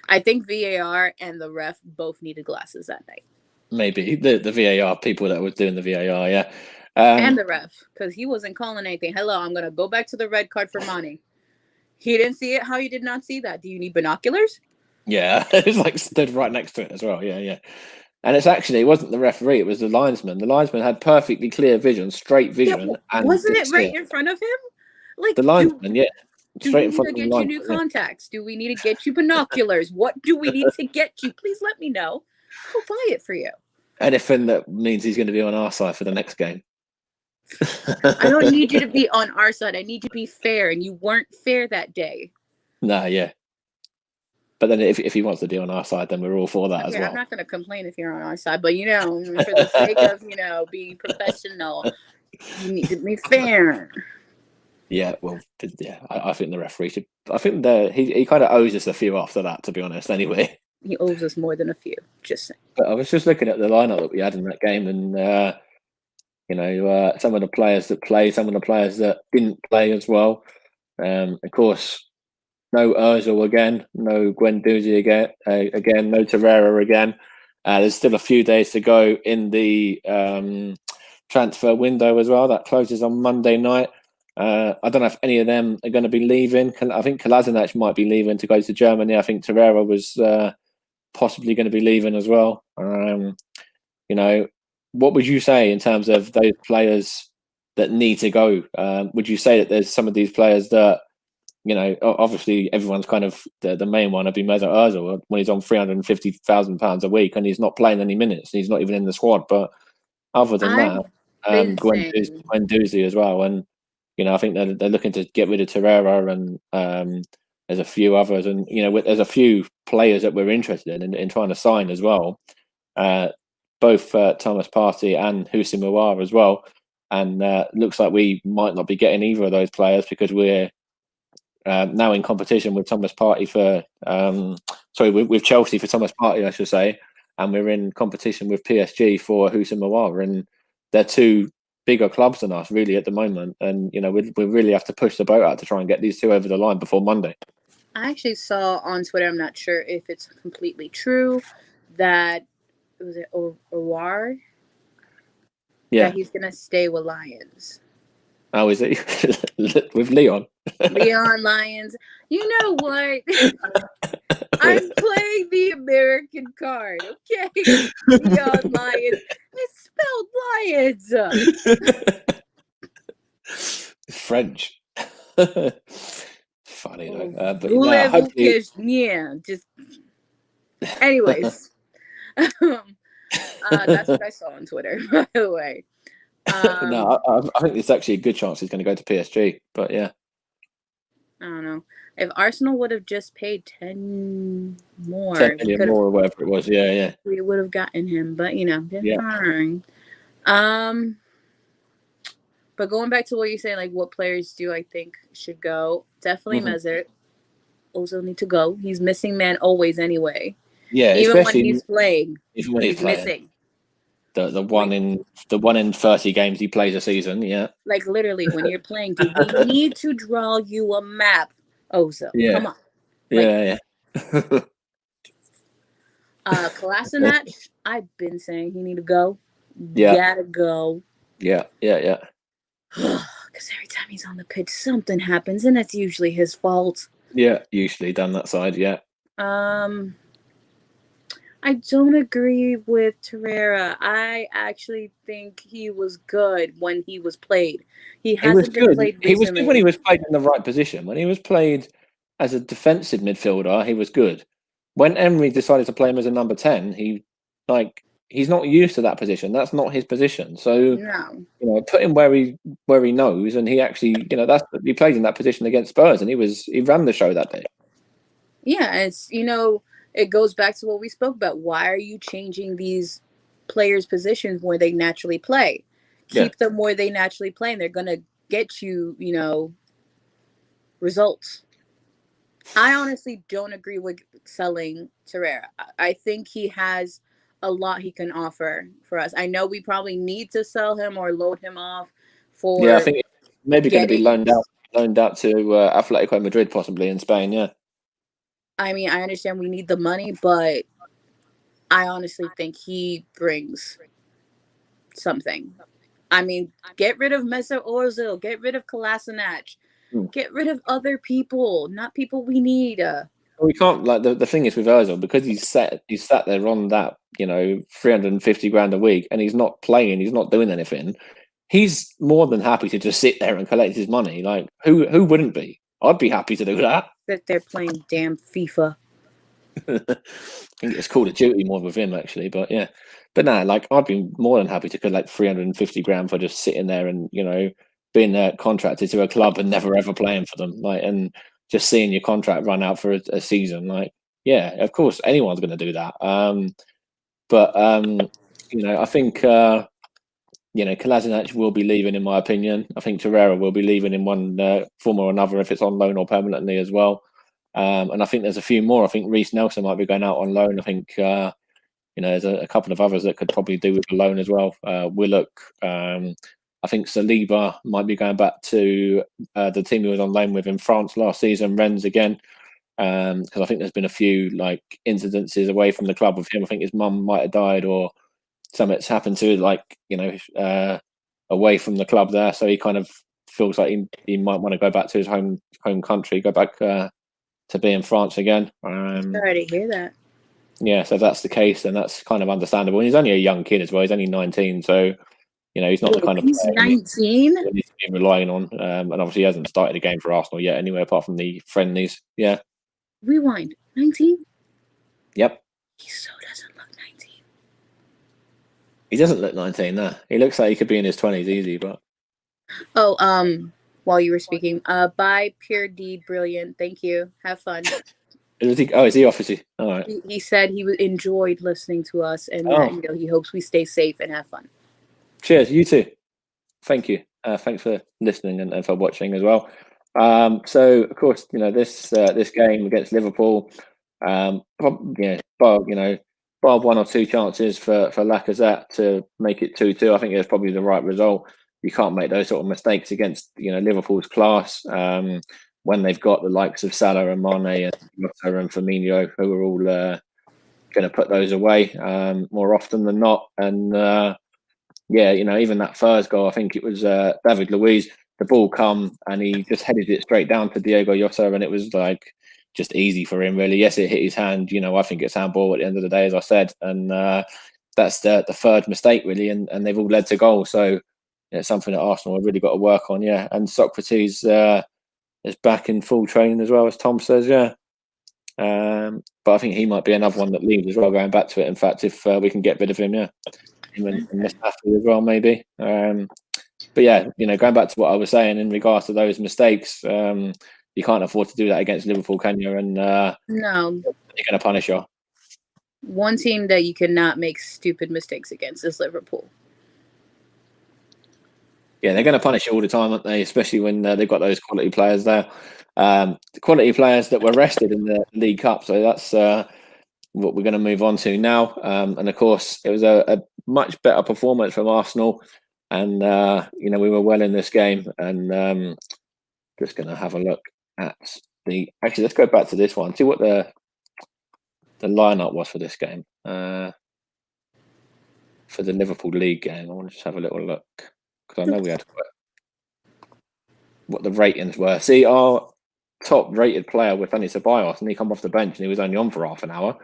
I think VAR and the ref both needed glasses that night. Maybe the VAR people that were doing the VAR, yeah. And the ref, because he wasn't calling anything. Hello, I'm going to go back to the red card for Mane. He didn't see it. How you did not see that? Do you need binoculars? Yeah, it was like stood right next to it as well. Yeah. And it wasn't the referee, it was the linesman. The linesman had perfectly clear vision, straight vision. Yeah, and wasn't it right in front of him? Like the linesman, yeah. Straight in front of him. Do we need to get you new contacts? Do we need to get you binoculars? What do we need to get you? Please let me know. I'll buy it for you. Anything that means he's going to be on our side for the next game. I don't need you to be on our side. I need you to be fair, and you weren't fair that day. Nah, yeah. But then if he wants to be on our side, then we're all for that as well. I'm not going to complain if you're on our side, but, for the sake of, being professional, you need to be fair. Yeah, well, yeah, I think the referee should. I think he kind of owes us a few after that, to be honest, anyway. He owes us more than a few, just saying. But I was just looking at the lineup that we had in that game, and some of the players that played, some of the players that didn't play as well. Of course, no Ozil again, no Guendouzi again, no Torreira again. There's still a few days to go in the transfer window as well. That closes on Monday night. I don't know if any of them are going to be leaving. I think Kolasinac might be leaving to go to Germany. I think Torreira was possibly going to be leaving as well. What would you say in terms of those players that need to go? Would you say that there's some of these players that obviously everyone's kind of the main one would be Mesut Ozil when he's on £350,000 a week and he's not playing any minutes. He's not even in the squad. But other than I've that, been saying Guendouzi as well. And I think they're looking to get rid of Torreira, and there's a few others, and there's a few players that we're interested in trying to sign as well. Both Thomas Partey and Houssem Aouar as well. And looks like we might not be getting either of those players because we're now in competition with Thomas Partey with Chelsea for Thomas Partey, I should say, and we're in competition with PSG for Houssem Aouar, and they're two bigger clubs than us really at the moment, and we really have to push the boat out to try and get these two over the line before Monday. I actually saw on Twitter, I'm not sure if it's completely true, that was it Aouar? Yeah, that he's gonna stay with Lions. Oh, is it with Leon? Leon Lions. You know what? I'm playing the American card, okay? Leon Lions. It's spelled Lions. French. Funny though. But hopefully... just. Anyways, that's what I saw on Twitter. By the way. No, I think it's actually a good chance he's going to go to PSG. But yeah, I don't know. If Arsenal would have just paid 10 more, 10 million more or whatever it was, yeah, we would have gotten him. But fine. But going back to what you say, like what players do I think should go? Definitely Mesut. Also need to go. He's missing man always anyway. Yeah, even when he's playing, even when he's missing. The one in 30 games he plays a season, yeah. Like literally, when you're playing, do we need to draw you a map, Ozil? Yeah. Come on. Yeah. Kolasinac, I've been saying he need to go. Yeah. Gotta go. Yeah. Because every time he's on the pitch, something happens, and that's usually his fault. Yeah, usually down that side, yeah. I don't agree with Torreira. I actually think he was good when he was played. He hasn't been played recently. He was good when he was played in the right position. When he was played as a defensive midfielder, he was good. When Emery decided to play him as a number 10, he's not used to that position. That's not his position. So put him where he knows, and he actually, he played in that position against Spurs, and he ran the show that day. Yeah, it's it goes back to what we spoke about. Why are you changing these players' positions where they naturally play? Keep them where they naturally play, and they're gonna get you, results. I honestly don't agree with selling Torreira. I think he has a lot he can offer for us. I know we probably need to sell him or load him off for. Yeah, I think it's maybe going to be loaned out to Atletico Madrid, possibly in Spain. Yeah. I mean, I understand we need the money, but I honestly think he brings something. I mean, get rid of Mesut Ozil, get rid of Kolasinac, get rid of other people, not people we need. We can't, the thing is with Ozil, because he's sat there on that 350 grand a week, and he's not playing, he's not doing anything. He's more than happy to just sit there and collect his money. Like who wouldn't be? I'd be happy to do that. That they're playing damn FIFA. I think it's Call of Duty more with him actually, but yeah. But I'd be more than happy to collect 350 grand for just sitting there and being contracted to a club and never ever playing for them, and just seeing your contract run out for a season. Yeah, of course anyone's going to do that. But I think Kolasinac will be leaving, in my opinion. I think Torreira will be leaving in one form or another, if it's on loan or permanently as well. And I think there's a few more. I think Reece Nelson might be going out on loan. I think there's a couple of others that could probably do with a loan as well. Willock. I think Saliba might be going back to the team he was on loan with in France last season, Rennes again. Because I think there's been a few incidences away from the club with him. I think his mum might have died or something's happened to away from the club there. So he kind of feels like he might want to go back to his home country, go back to be in France again. Sorry to hear that. Yeah, so if that's the case, then that's kind of understandable. And he's only a young kid as well. He's only 19, so he's not the kind of. He's 19. been relying on, and obviously he hasn't started a game for Arsenal yet anyway, apart from the friendlies. Yeah. Rewind. 19? Yep. He so doesn't look 19. He doesn't look 19, no. He looks like he could be in his 20s easy, but... Oh, while you were speaking, bye, Pure D, brilliant. Thank you. Have fun. Is he off? Is he? All right. He said he enjoyed listening to us, and that, he hopes we stay safe and have fun. Cheers. You too. Thank you. Thanks for listening and for watching as well. So of course, this game against Liverpool, bar one or two chances for Lacazette to make it 2-2. I think it's probably the right result. You can't make those sort of mistakes against Liverpool's class when they've got the likes of Salah and Mane and Jota and Firmino, who are all going to put those away more often than not. And even that first goal, I think it was David Luiz. The ball come and he just headed it straight down to Diogo Jota, and it was like just easy for him, really. Yes, it hit his hand. I think it's handball at the end of the day, as I said, and that's the third mistake, really, and they've all led to goals. So it's something that Arsenal have really got to work on. Yeah, and Socrates is back in full training as well, as Tom says. Yeah. But I think he might be another one that leaves as well, going back to it. In fact, if we can get rid of him, him and Mustafi as well, maybe. But yeah, going back to what I was saying in regards to those mistakes, you can't afford to do that against Liverpool, can you? And no, they're going to punish you. One team that you cannot make stupid mistakes against is Liverpool. Yeah, they're going to punish you all the time, aren't they? Especially when they've got those quality players there. Quality players that were rested in the League Cup. So that's what we're going to move on to now. And of course, it was a much better performance from Arsenal. And, we were well in this game. And just going to have a look at actually, let's go back to this one. See what the lineup was for this game. For the Liverpool League game. I want to just have a little look. Because I know we had what the ratings were. See, our top rated player with Dani Ceballos, and he come off the bench and he was only on for half an hour.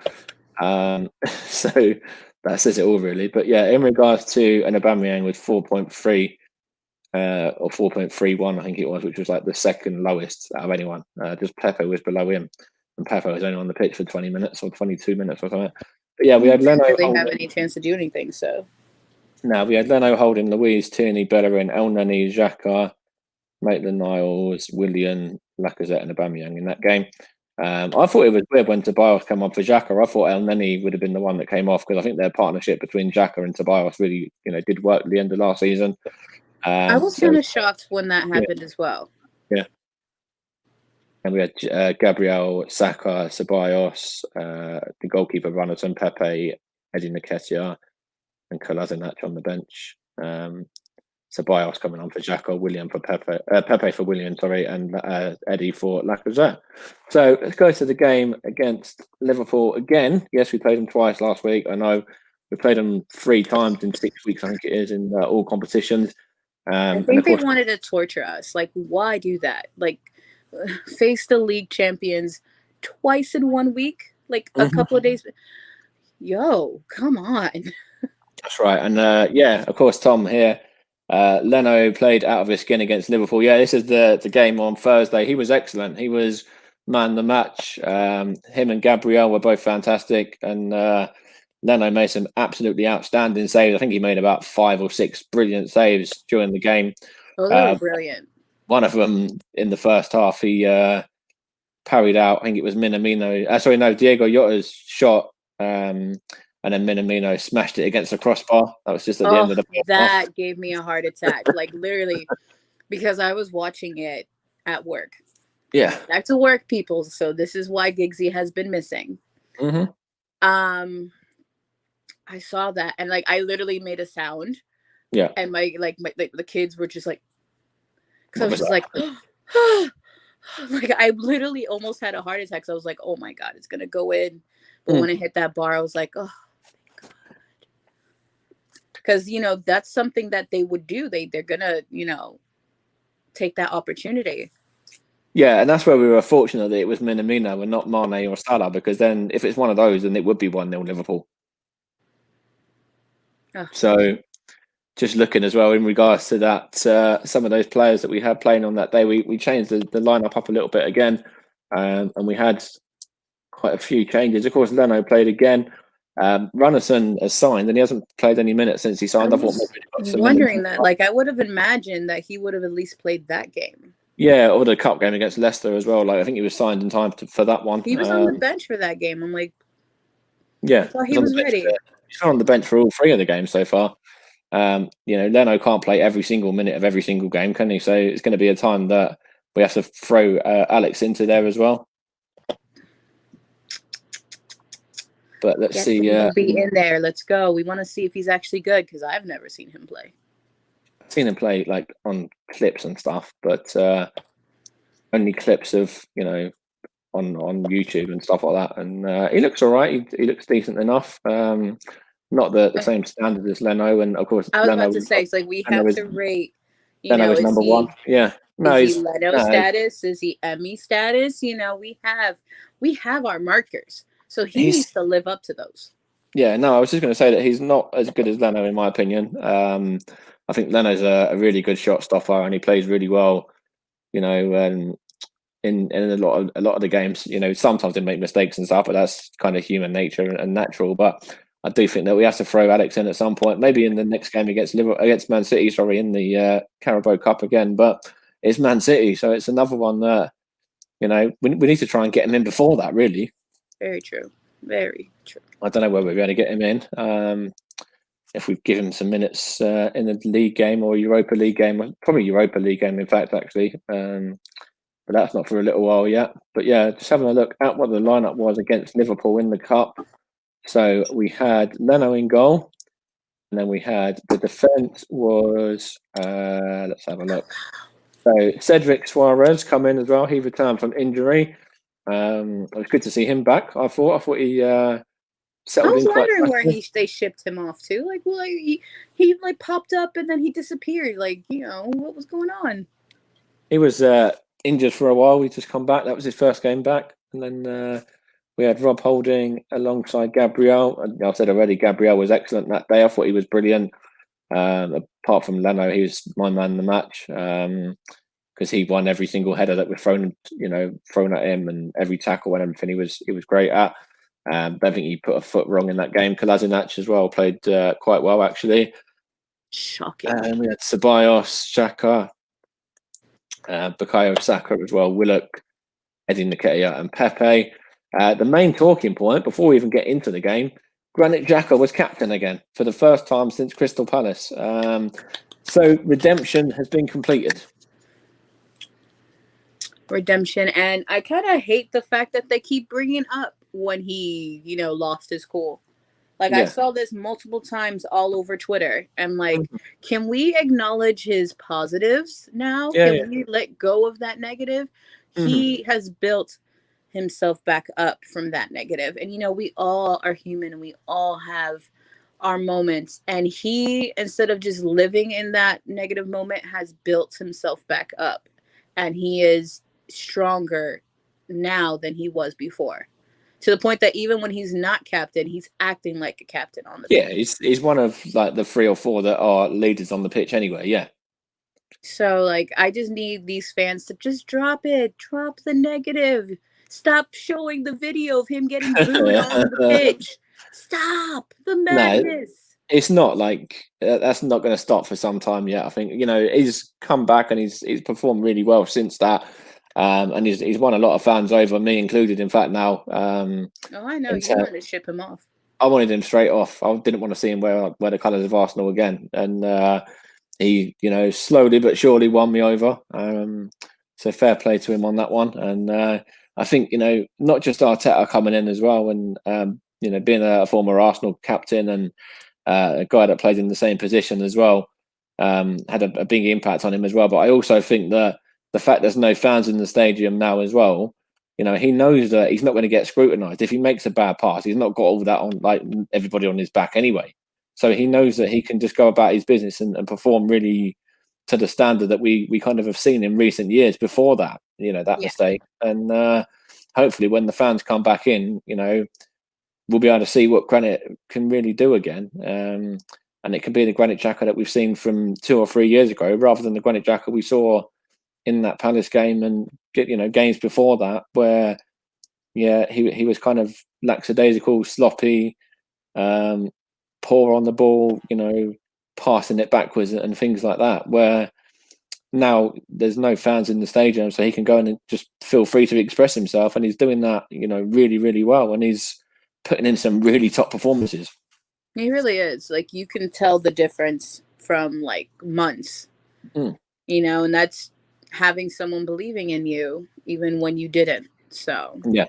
So that says it all, really. But yeah, in regards to an Aubameyang with 4.3 or 4.31, I think it was, which was like the second lowest out of anyone. Just Pepe was below him, and Pepe was only on the pitch for 20 minutes or 22 minutes or something. But yeah, we had Leno. Didn't really have any chance to do anything, so. Now we had Leno, Holding, Luiz, Tierney, Bellerin, El Neni, Xhaka, Maitland-Niles, Willian, Lacazette, and Aubameyang in that game. I thought it was weird when Ceballos came on for Xhaka. I thought El Neni would have been the one that came off, because I think their partnership between Xhaka and Ceballos really, did work at the end of last season. I was kind of shocked when that happened as well. Yeah. And we had Gabriel, Saka, Ceballos, the goalkeeper Runnerton, Pepe, Eddie Nketiah, and Kolasinac on the bench. Ceballos coming on for Xhaka, Willian for Pepe for Willian, sorry, and Eddie for Lacazette. So let's go to the game against Liverpool again. Yes, we played them twice last week. I know we played them 3 times in 6 weeks, I think it is, in all competitions. I think they wanted to torture us. Like, why do that? Like, face the league champions twice in 1 week? Like, a couple of days? Yo, come on. That's right. And of course, Tom here. Leno played out of his skin against Liverpool. Yeah, this is the game on Thursday. He was excellent. He was man the match. Him and Gabriel were both fantastic. And Leno made some absolutely outstanding saves. I think he made about 5 or 6 brilliant saves during the game. Oh, they were brilliant. One of them in the first half, he parried out. I think it was Minamino. Diego Jota's shot. And then Minamino smashed it against the crossbar. That was just at the end of the half. That gave me a heart attack. Like, literally, because I was watching it at work. Yeah. Back to work, people. So this is why Giggsy has been missing. I saw that, and like I literally made a sound. Yeah. And the kids were just like, because I was just like, like I literally almost had a heart attack. So I was like, oh my God, it's gonna go in. But when it hit that bar, I was like, oh, thank God. Because that's something that they would do. They're gonna take that opportunity. Yeah, and that's where we were fortunate that it was Minamino and not Mane or Salah, because then if it's one of those, then it would be 1-0 Liverpool. So just looking as well in regards to that, some of those players that we had playing on that day, we changed the lineup up a little bit again, and we had quite a few changes. Of course, Leno played again. Runnison has signed, and he hasn't played any minutes since he signed. I I thought was maybe he got some wondering minutes. that. Like, I would have imagined that he would have at least played that game. Yeah, or the cup game against Leicester as well. Like, I think he was signed in time for that one. He was on the bench for that game. I'm like, yeah, I thought he was ready. He's been on the bench for all three of the games so far. Leno can't play every single minute of every single game, can he? So it's going to be a time that we have to throw Alex into there as well. But let's see. He'll be in there. Let's go. We want to see if he's actually good because I've never seen him play. I've seen him play like on clips and stuff, but only clips of on YouTube and stuff like that. And he looks all right. He looks decent enough. Not the same standard as Leno, and of course I was about to say it's like we have to rate. Leno is number one. Yeah. No, is he Leno status? Is he Emmy status? We have our markers. So he needs to live up to those. Yeah, no, I was just going to say that he's not as good as Leno, in my opinion. I think Leno's a really good shot stopper, and he plays really well. In a lot of the games, sometimes they make mistakes and stuff, but that's kind of human nature and natural. But I do think that we have to throw Alex in at some point, maybe in the next game against Man City. Sorry, in the Carabao Cup again, but it's Man City, so it's another one that we need to try and get him in before that, really. Very true. Very true. I don't know whether we're going to get him in. If we give him some minutes in the league game or Europa League game, probably Europa League game, in fact, actually. But that's not for a little while yet. But yeah, just having a look at what the lineup was against Liverpool in the Cup. So we had Leno in goal. And then we had the defence was, let's have a look. So Cedric Suarez come in as well. He returned from injury. It was good to see him back. I thought he settled in quite. I was wondering where they shipped him off to. Like, well, he like popped up and then he disappeared. Like, what was going on? He was injured for a while. He just come back. That was his first game back, and then we had Rob Holding alongside Gabriel. And I said already, Gabriel was excellent that day. I thought he was brilliant. Apart from Leno, he was my man in the match. Because he won every single header that was thrown at him, and every tackle and everything he was great at. I don't think he put a foot wrong in that game. Kolasinac as well played quite well, actually. Shocking. And we had Ceballos, Xhaka, Bukayo Saka as well, Willock, Eddie Nketiah and Pepe. The main talking point, before we even get into the game, Granit Xhaka was captain again for the first time since Crystal Palace. So redemption has been completed. Redemption, and I kind of hate the fact that they keep bringing up when he lost his cool. Like, I saw this multiple times all over Twitter, and like, can we acknowledge his positives now? Can we let go of that negative? He has built himself back up from that negative, and we all are human and we all have our moments, and he, instead of just living in that negative moment, has built himself back up, and he is stronger now than he was before, to the point that even when he's not captain, he's acting like a captain on the pitch. He's one of like the 3 or 4 that are leaders on the pitch anyway. So like, I just need these fans to just drop the negative, stop showing the video of him getting booed on the pitch, stop the madness. No, it's not like that's not going to stop for some time yet. I think he's come back and he's performed really well since that. And he's won a lot of fans over, me included, in fact, now. I know. You wanted to ship him off. I wanted him straight off. I didn't want to see him wear the colours of Arsenal again. And he, slowly but surely won me over. So fair play to him on that one. And I think, not just Arteta coming in as well, and, being a former Arsenal captain and a guy that played in the same position as well, had a big impact on him as well. But I also think that the fact there's no fans in the stadium now as well, he knows that he's not going to get scrutinised. If he makes a bad pass, he's not got all that on, like, everybody on his back anyway. So he knows that he can just go about his business and perform really to the standard that we kind of have seen in recent years before that, mistake. And hopefully when the fans come back in, we'll be able to see what Granit can really do again. and it could be the Granit Xhaka that we've seen from 2 or 3 years ago, rather than the Granit Xhaka we saw in that Palace game and games before that, where he was kind of lackadaisical, sloppy, poor on the ball, passing it backwards and things like that. Where now there's no fans in the stadium, so he can go in and just feel free to express himself, and he's doing that, really, really well, and he's putting in some really top performances. He really is. Like, you can tell the difference from like months, and that's having someone believing in you even when you didn't. So yeah,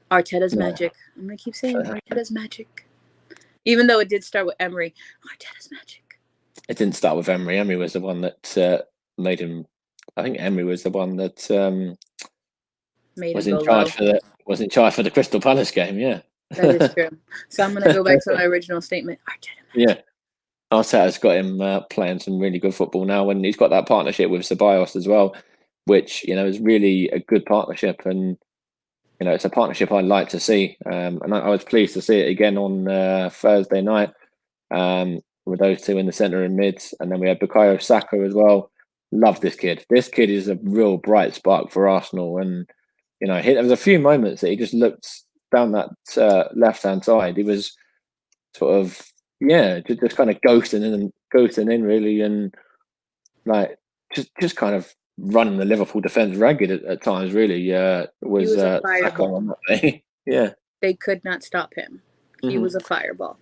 Arteta's magic. I'm gonna keep saying Arteta's magic, even though it did start with Emery. Arteta's magic. It didn't start with Emery. Emery was the one that made him. I think Emery was the one that was in charge for the Crystal Palace game. Yeah, that is true. So I'm gonna go back to my original statement. Arteta magic. Yeah. Arteta's got him playing some really good football now, and he's got that partnership with Ceballos as well, which is really a good partnership, and it's a partnership I'd like to see. And I was pleased to see it again on Thursday night with those two in the centre and mids, and then we had Bukayo Saka as well. Love this kid. This kid is a real bright spark for Arsenal, and there was a few moments that he just looked down that left hand side. He was sort of just kind of ghosting in really, and like just kind of running the Liverpool defence ragged at times. Really, was a fireball on that day. Yeah, they could not stop him. He was a fireball.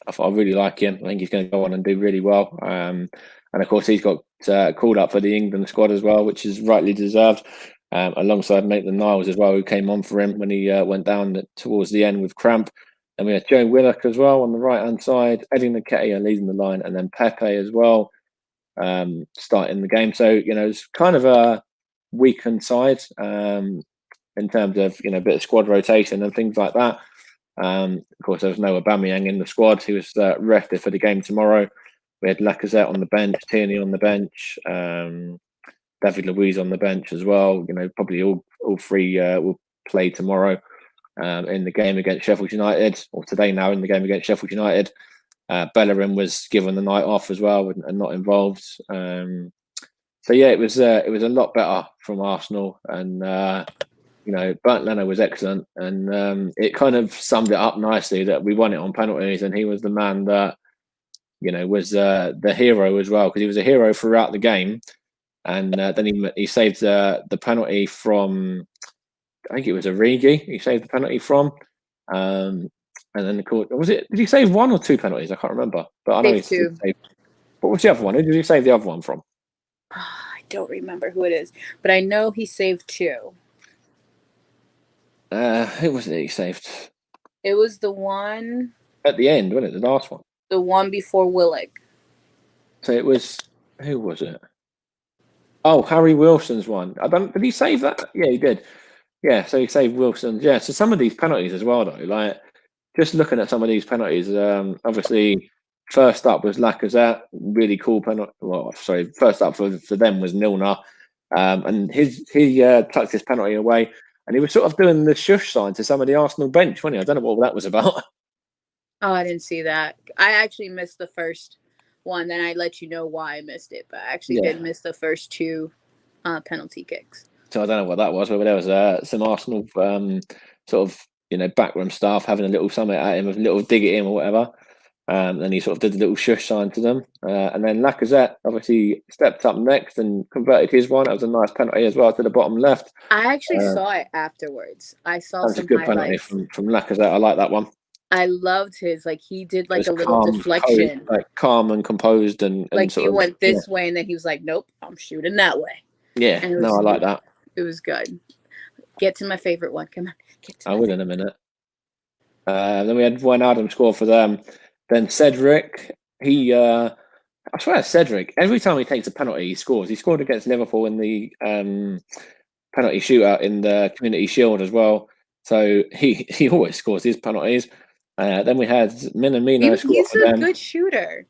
I really like him. I think he's going to go on and do really well. And of course, he's got called up for the England squad as well, which is rightly deserved. Alongside Maitland-Niles as well, who came on for him when he went down towards the end with cramp. And we had Joe Willock as well on the right-hand side, Eddie Nketiah leading the line, and then Pepe as well starting the game. So, it's kind of a weakened side in terms of, a bit of squad rotation and things like that. Of course, there was no Aubameyang in the squad. He was rested for the game tomorrow. We had Lacazette on the bench, Tierney on the bench, David Luiz on the bench as well. Probably all three will play tomorrow. In the game against Sheffield United, or today now in the game against Sheffield United. Bellerin was given the night off as well and not involved. So it was a lot better from Arsenal, and Bernd Leno was excellent, and it kind of summed it up nicely that we won it on penalties, and he was the man that was the hero as well, because he was a hero throughout the game, and then he saved the penalty from. I think it was Origi he saved the penalty from. And then did he save one or two penalties? I can't remember. But I know he saved. What was the other one? Who did he save the other one from? I don't remember who it is, but I know he saved two. Who was it he saved? It was the one at the end, wasn't it? The last one. The one before Willock. So it was, who was it? Oh, Harry Wilson's one. Did he save that? Yeah, he did. Yeah, so he saved Wilson. Yeah, so some of these penalties as well, though. Like, just looking at some of these penalties, obviously, first up was Lacazette. Really cool penalty. Well, sorry, first up for them was Milner. And he tucked his penalty away. And he was sort of doing the shush sign to some of the Arsenal bench, wasn't he? I don't know what that was about. Oh, I didn't see that. I actually missed the first one. Then I let you know why I missed it. But I actually did miss the first two penalty kicks. So I don't know what that was, but there was some Arsenal sort of backroom staff having a little summit at him, a little dig at him or whatever. And he sort of did a little shush sign to them. And then Lacazette obviously stepped up next and converted his one. That was a nice penalty as well to the bottom left. I actually saw it afterwards. I saw some good highlights. Penalty from Lacazette. I like that one. I loved his, he did a little deflection. Calm and composed. And he went this way and then he was like, nope, I'm shooting that way. Yeah, I like that. It was good. Get to my favorite one. Come on. I will in a minute. Then we had Wijnaldum score for them. Then Cedric, I swear Cedric, every time he takes a penalty, he scores. He scored against Liverpool in the penalty shootout in the Community Shield as well. So he always scores his penalties. Then we had Minamino score He's for them. He's a good shooter.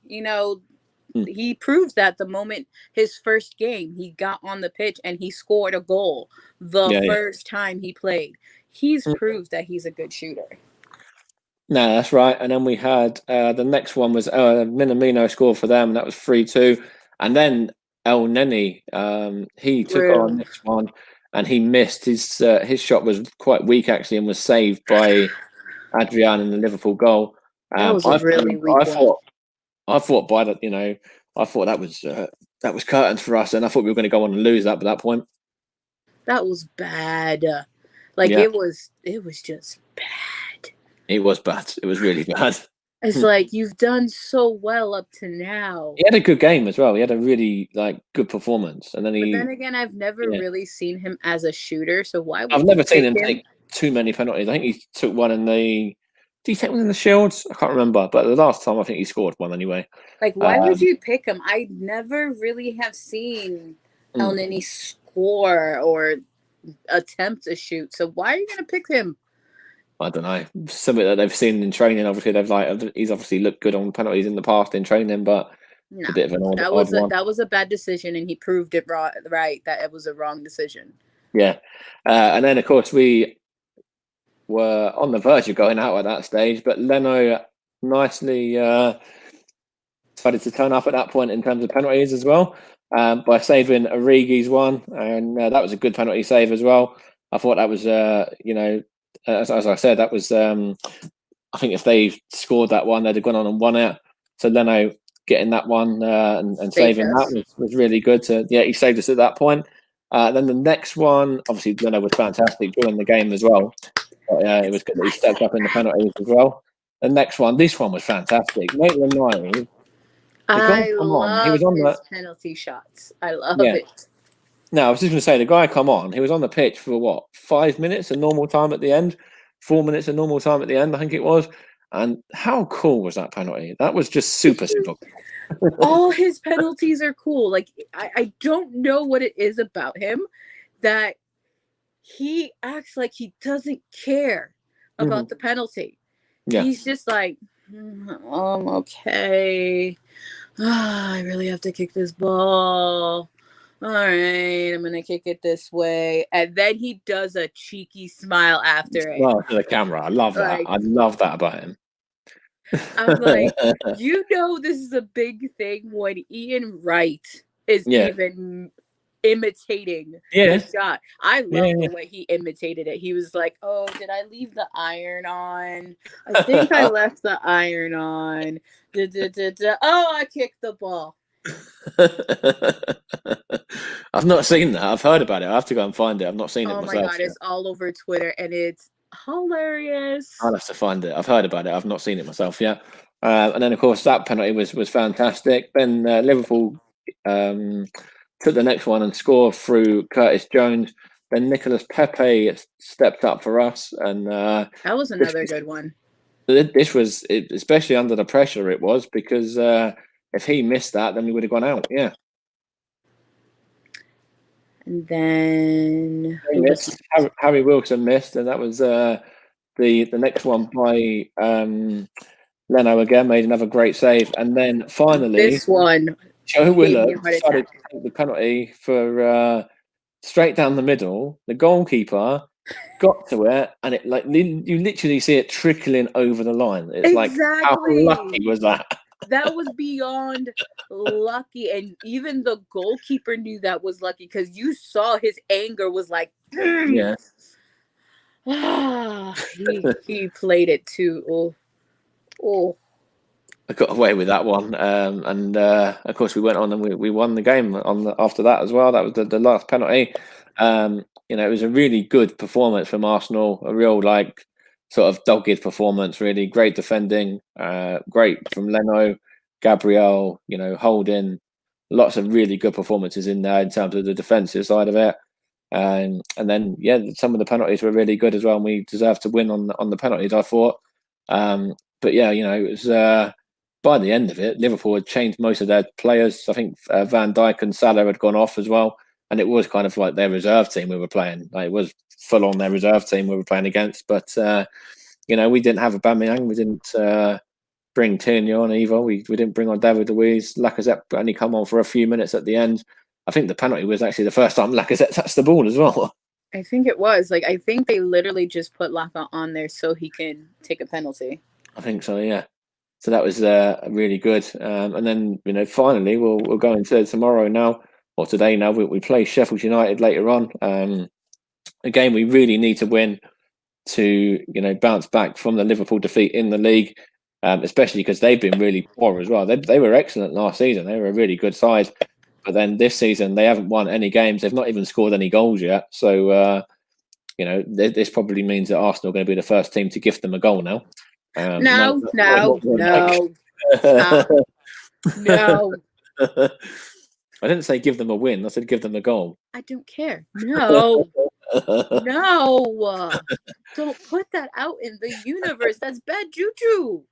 He proved that the moment his first game, he got on the pitch and he scored a goal the first time he played. He's proved that he's a good shooter. No, that's right. And then we had the next one was Minamino scored for them, and that was 3-2. And then El Neni, he took on Real. this one, and he missed his shot was quite weak actually, and was saved by Adrian in the Liverpool goal. That was a really weak one. I thought by that, I thought that was curtains for us, and I thought we were going to go on and lose that by that point. That was bad. Like Yeah. it was just bad. It was bad. It was really bad. It's like you've done so well up to now. He had a good game as well. He had a really good performance, and then But then again, I've never really seen him as a shooter. So why would I've never seen pick him take too many penalties. I think he took one in the. Did he take one in the Shields? I can't remember, but the last time I think he scored one anyway. Like, why would you pick him? I never really have seen El Nini score or attempt to shoot. So why are you going to pick him? I don't know. Something that they've seen in training. Obviously, he's obviously looked good on penalties in the past in training, but it's a bit of an odd one. That was a bad decision, and he proved it right that it was a wrong decision. Yeah, and then of course we were on the verge of going out at that stage, but Leno nicely decided to turn up at that point in terms of penalties as well, by saving Origi's one, and that was a good penalty save as well. I thought that was, as I said, that was. I think if they scored that one, they'd have gone on and won it. So Leno getting that one and saving that was really good. He saved us at that point. Then the next one, obviously Leno was fantastic during the game as well. But, it was good that he stepped up in the penalties as well. The next one, this one was fantastic. Maitland-Niles. I love his penalty shots. I love it. No, I was just going to say, the guy come on. He was on the pitch for 5 minutes of normal time at the end, 4 minutes of normal time at the end, I think it was. And how cool was that penalty? That was just super simple. All his penalties are cool. Like, I don't know what it is about him that he acts like he doesn't care about the penalty. Yeah. He's just like, okay. I really have to kick this ball. All right, I'm going to kick it this way. And then he does a cheeky smile after it. Well, to the camera. I love that. I love that about him. I'm like, this is a big thing when Ian Wright is even imitating the shot. I love the way he imitated it. He was like, oh, did I leave the iron on? I think I left the iron on. Oh, I kicked the ball. I've not seen that. I've heard about it. I have to go and find it. I've not seen it myself. Oh my God, it's all over Twitter and it's hilarious. I'll have to find it. I've heard about it. I've not seen it myself yet. And then, of course, that penalty was fantastic. Then Liverpool took the next one and scored through Curtis Jones. Then Nicolas Pepe stepped up for us. And that was another good one. This was, especially under the pressure it was, because if he missed that, then we would have gone out. Yeah. And then Harry Wilson missed, and that was the next one by Leno again, made another great save. And then finally, this one, Joe Willock decided to take the penalty for straight down the middle. The goalkeeper got to it, and it you literally see it trickling over the line. It's like, how lucky was that? That was beyond lucky, and even the goalkeeper knew that was lucky because you saw his anger was like, he played it too. Oh. I got away with that one, and of course we went on and we won the game after that as well. That was the last penalty. It was a really good performance from Arsenal, a real sort of dogged performance, really great defending, great from Leno, Gabriel, Holding, lots of really good performances in there in terms of the defensive side of it. And then some of the penalties were really good as well, and we deserved to win on the penalties, I thought. But it was by the end of it, Liverpool had changed most of their players. I think Van Dijk and Salah had gone off as well, and it was kind of like their reserve team we were playing. It was full on their reserve team we were playing against. But we didn't have Aubameyang. We didn't bring Tierney on either. We didn't bring on David Luiz. Lacazette only come on for a few minutes at the end. I think the penalty was actually the first time Lacazette touched the ball as well. I think it was. I think they literally just put Laka on there so he can take a penalty. I think so, yeah. So that was really good. And then, finally, we'll go into tomorrow now, or today now. We play Sheffield United later on. A game we really need to win to, bounce back from the Liverpool defeat in the league, especially because they've been really poor as well. They were excellent last season. They were a really good side. But then this season, they haven't won any games. They've not even scored any goals yet. So, this probably means that Arsenal are going to be the first team to gift them a goal now. No. Stop. No. I didn't say give them a win. I said give them a goal. I don't care. No. No. Don't put that out in the universe. That's bad juju.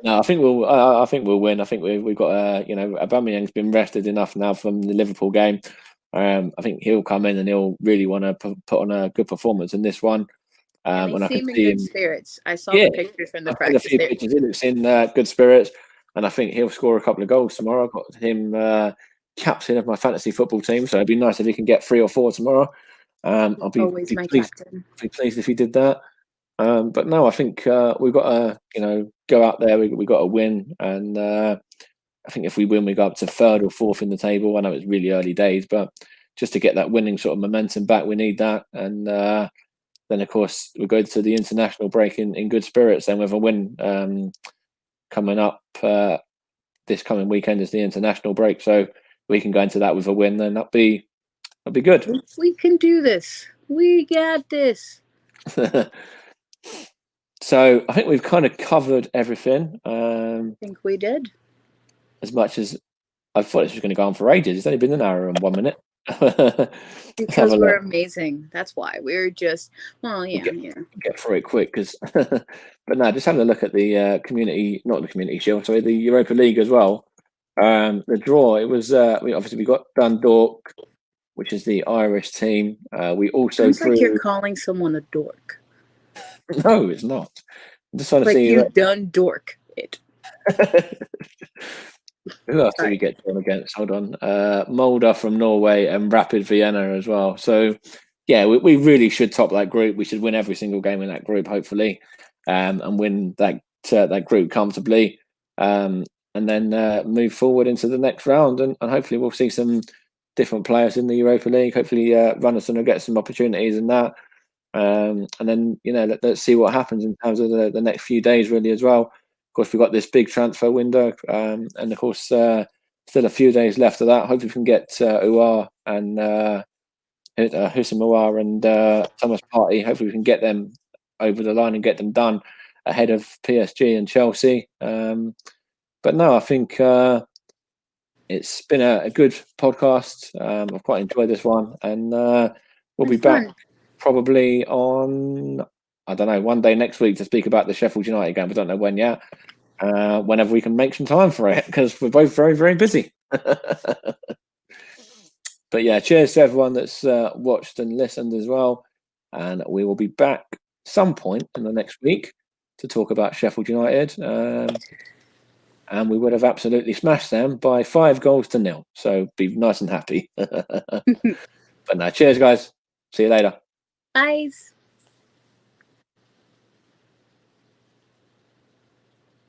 No, I think we'll. I think we'll win. I think we've got. Aubameyang's been rested enough now from the Liverpool game. I think he'll come in and he'll really want to put on a good performance in this one. And they seem in good spirits. I saw the pictures from the practice. He looks in good spirits, and I think he'll score a couple of goals tomorrow. I've got him captain of my fantasy football team, so it'd be nice if he can get 3 or 4 tomorrow. I'll be my pleased. captain. Be pleased if he did that. But no, I think we've got to go out there. We got to win, and I think if we win, we go up to 3rd or 4th in the table. I know it's really early days, but just to get that winning sort of momentum back, we need that. And then, of course, we go to the international break in good spirits. Then with a win coming up this coming weekend is the international break, so we can go into that with a win. Then that'll be good. We can do this. We got this. So I think we've kind of covered everything. I think we did. As much as I thought this was going to go on for ages. It's only been an hour and 1 minute. Because we're amazing. That's why we're just get through it quick. Because, but no, just having a look at the not the Community Shield, sorry, the Europa League as well. The draw. It was we got Dundalk, which is the Irish team. We also sounds like you're calling someone a dork. No, it's not. I'm just trying to see. You done dork it. Who else did we get drawn against? Hold on. Molde from Norway and Rapid Vienna as well. So, yeah, we really should top that group. We should win every single game in that group, hopefully, and win that group comfortably, and then move forward into the next round. And hopefully we'll see some different players in the Europa League. Hopefully Runnison will get some opportunities in that. And then, let's see what happens in terms of the next few days, really, as well. Of course, we've got this big transfer window, and of course, still a few days left of that. Hopefully, we can get Uar and Houssem Aouar and Thomas Partey. Hopefully, we can get them over the line and get them done ahead of PSG and Chelsea. But no, I think it's been a good podcast. I've quite enjoyed this one, and we'll be back probably on, I don't know, one day next week to speak about the Sheffield United game. We don't know when yet. Whenever we can make some time for it, because we're both very, very busy. But yeah, cheers to everyone that's watched and listened as well. And we will be back some point in the next week to talk about Sheffield United. And we would have absolutely smashed them by 5-0. So be nice and happy. But no, cheers, guys. See you later. Bye.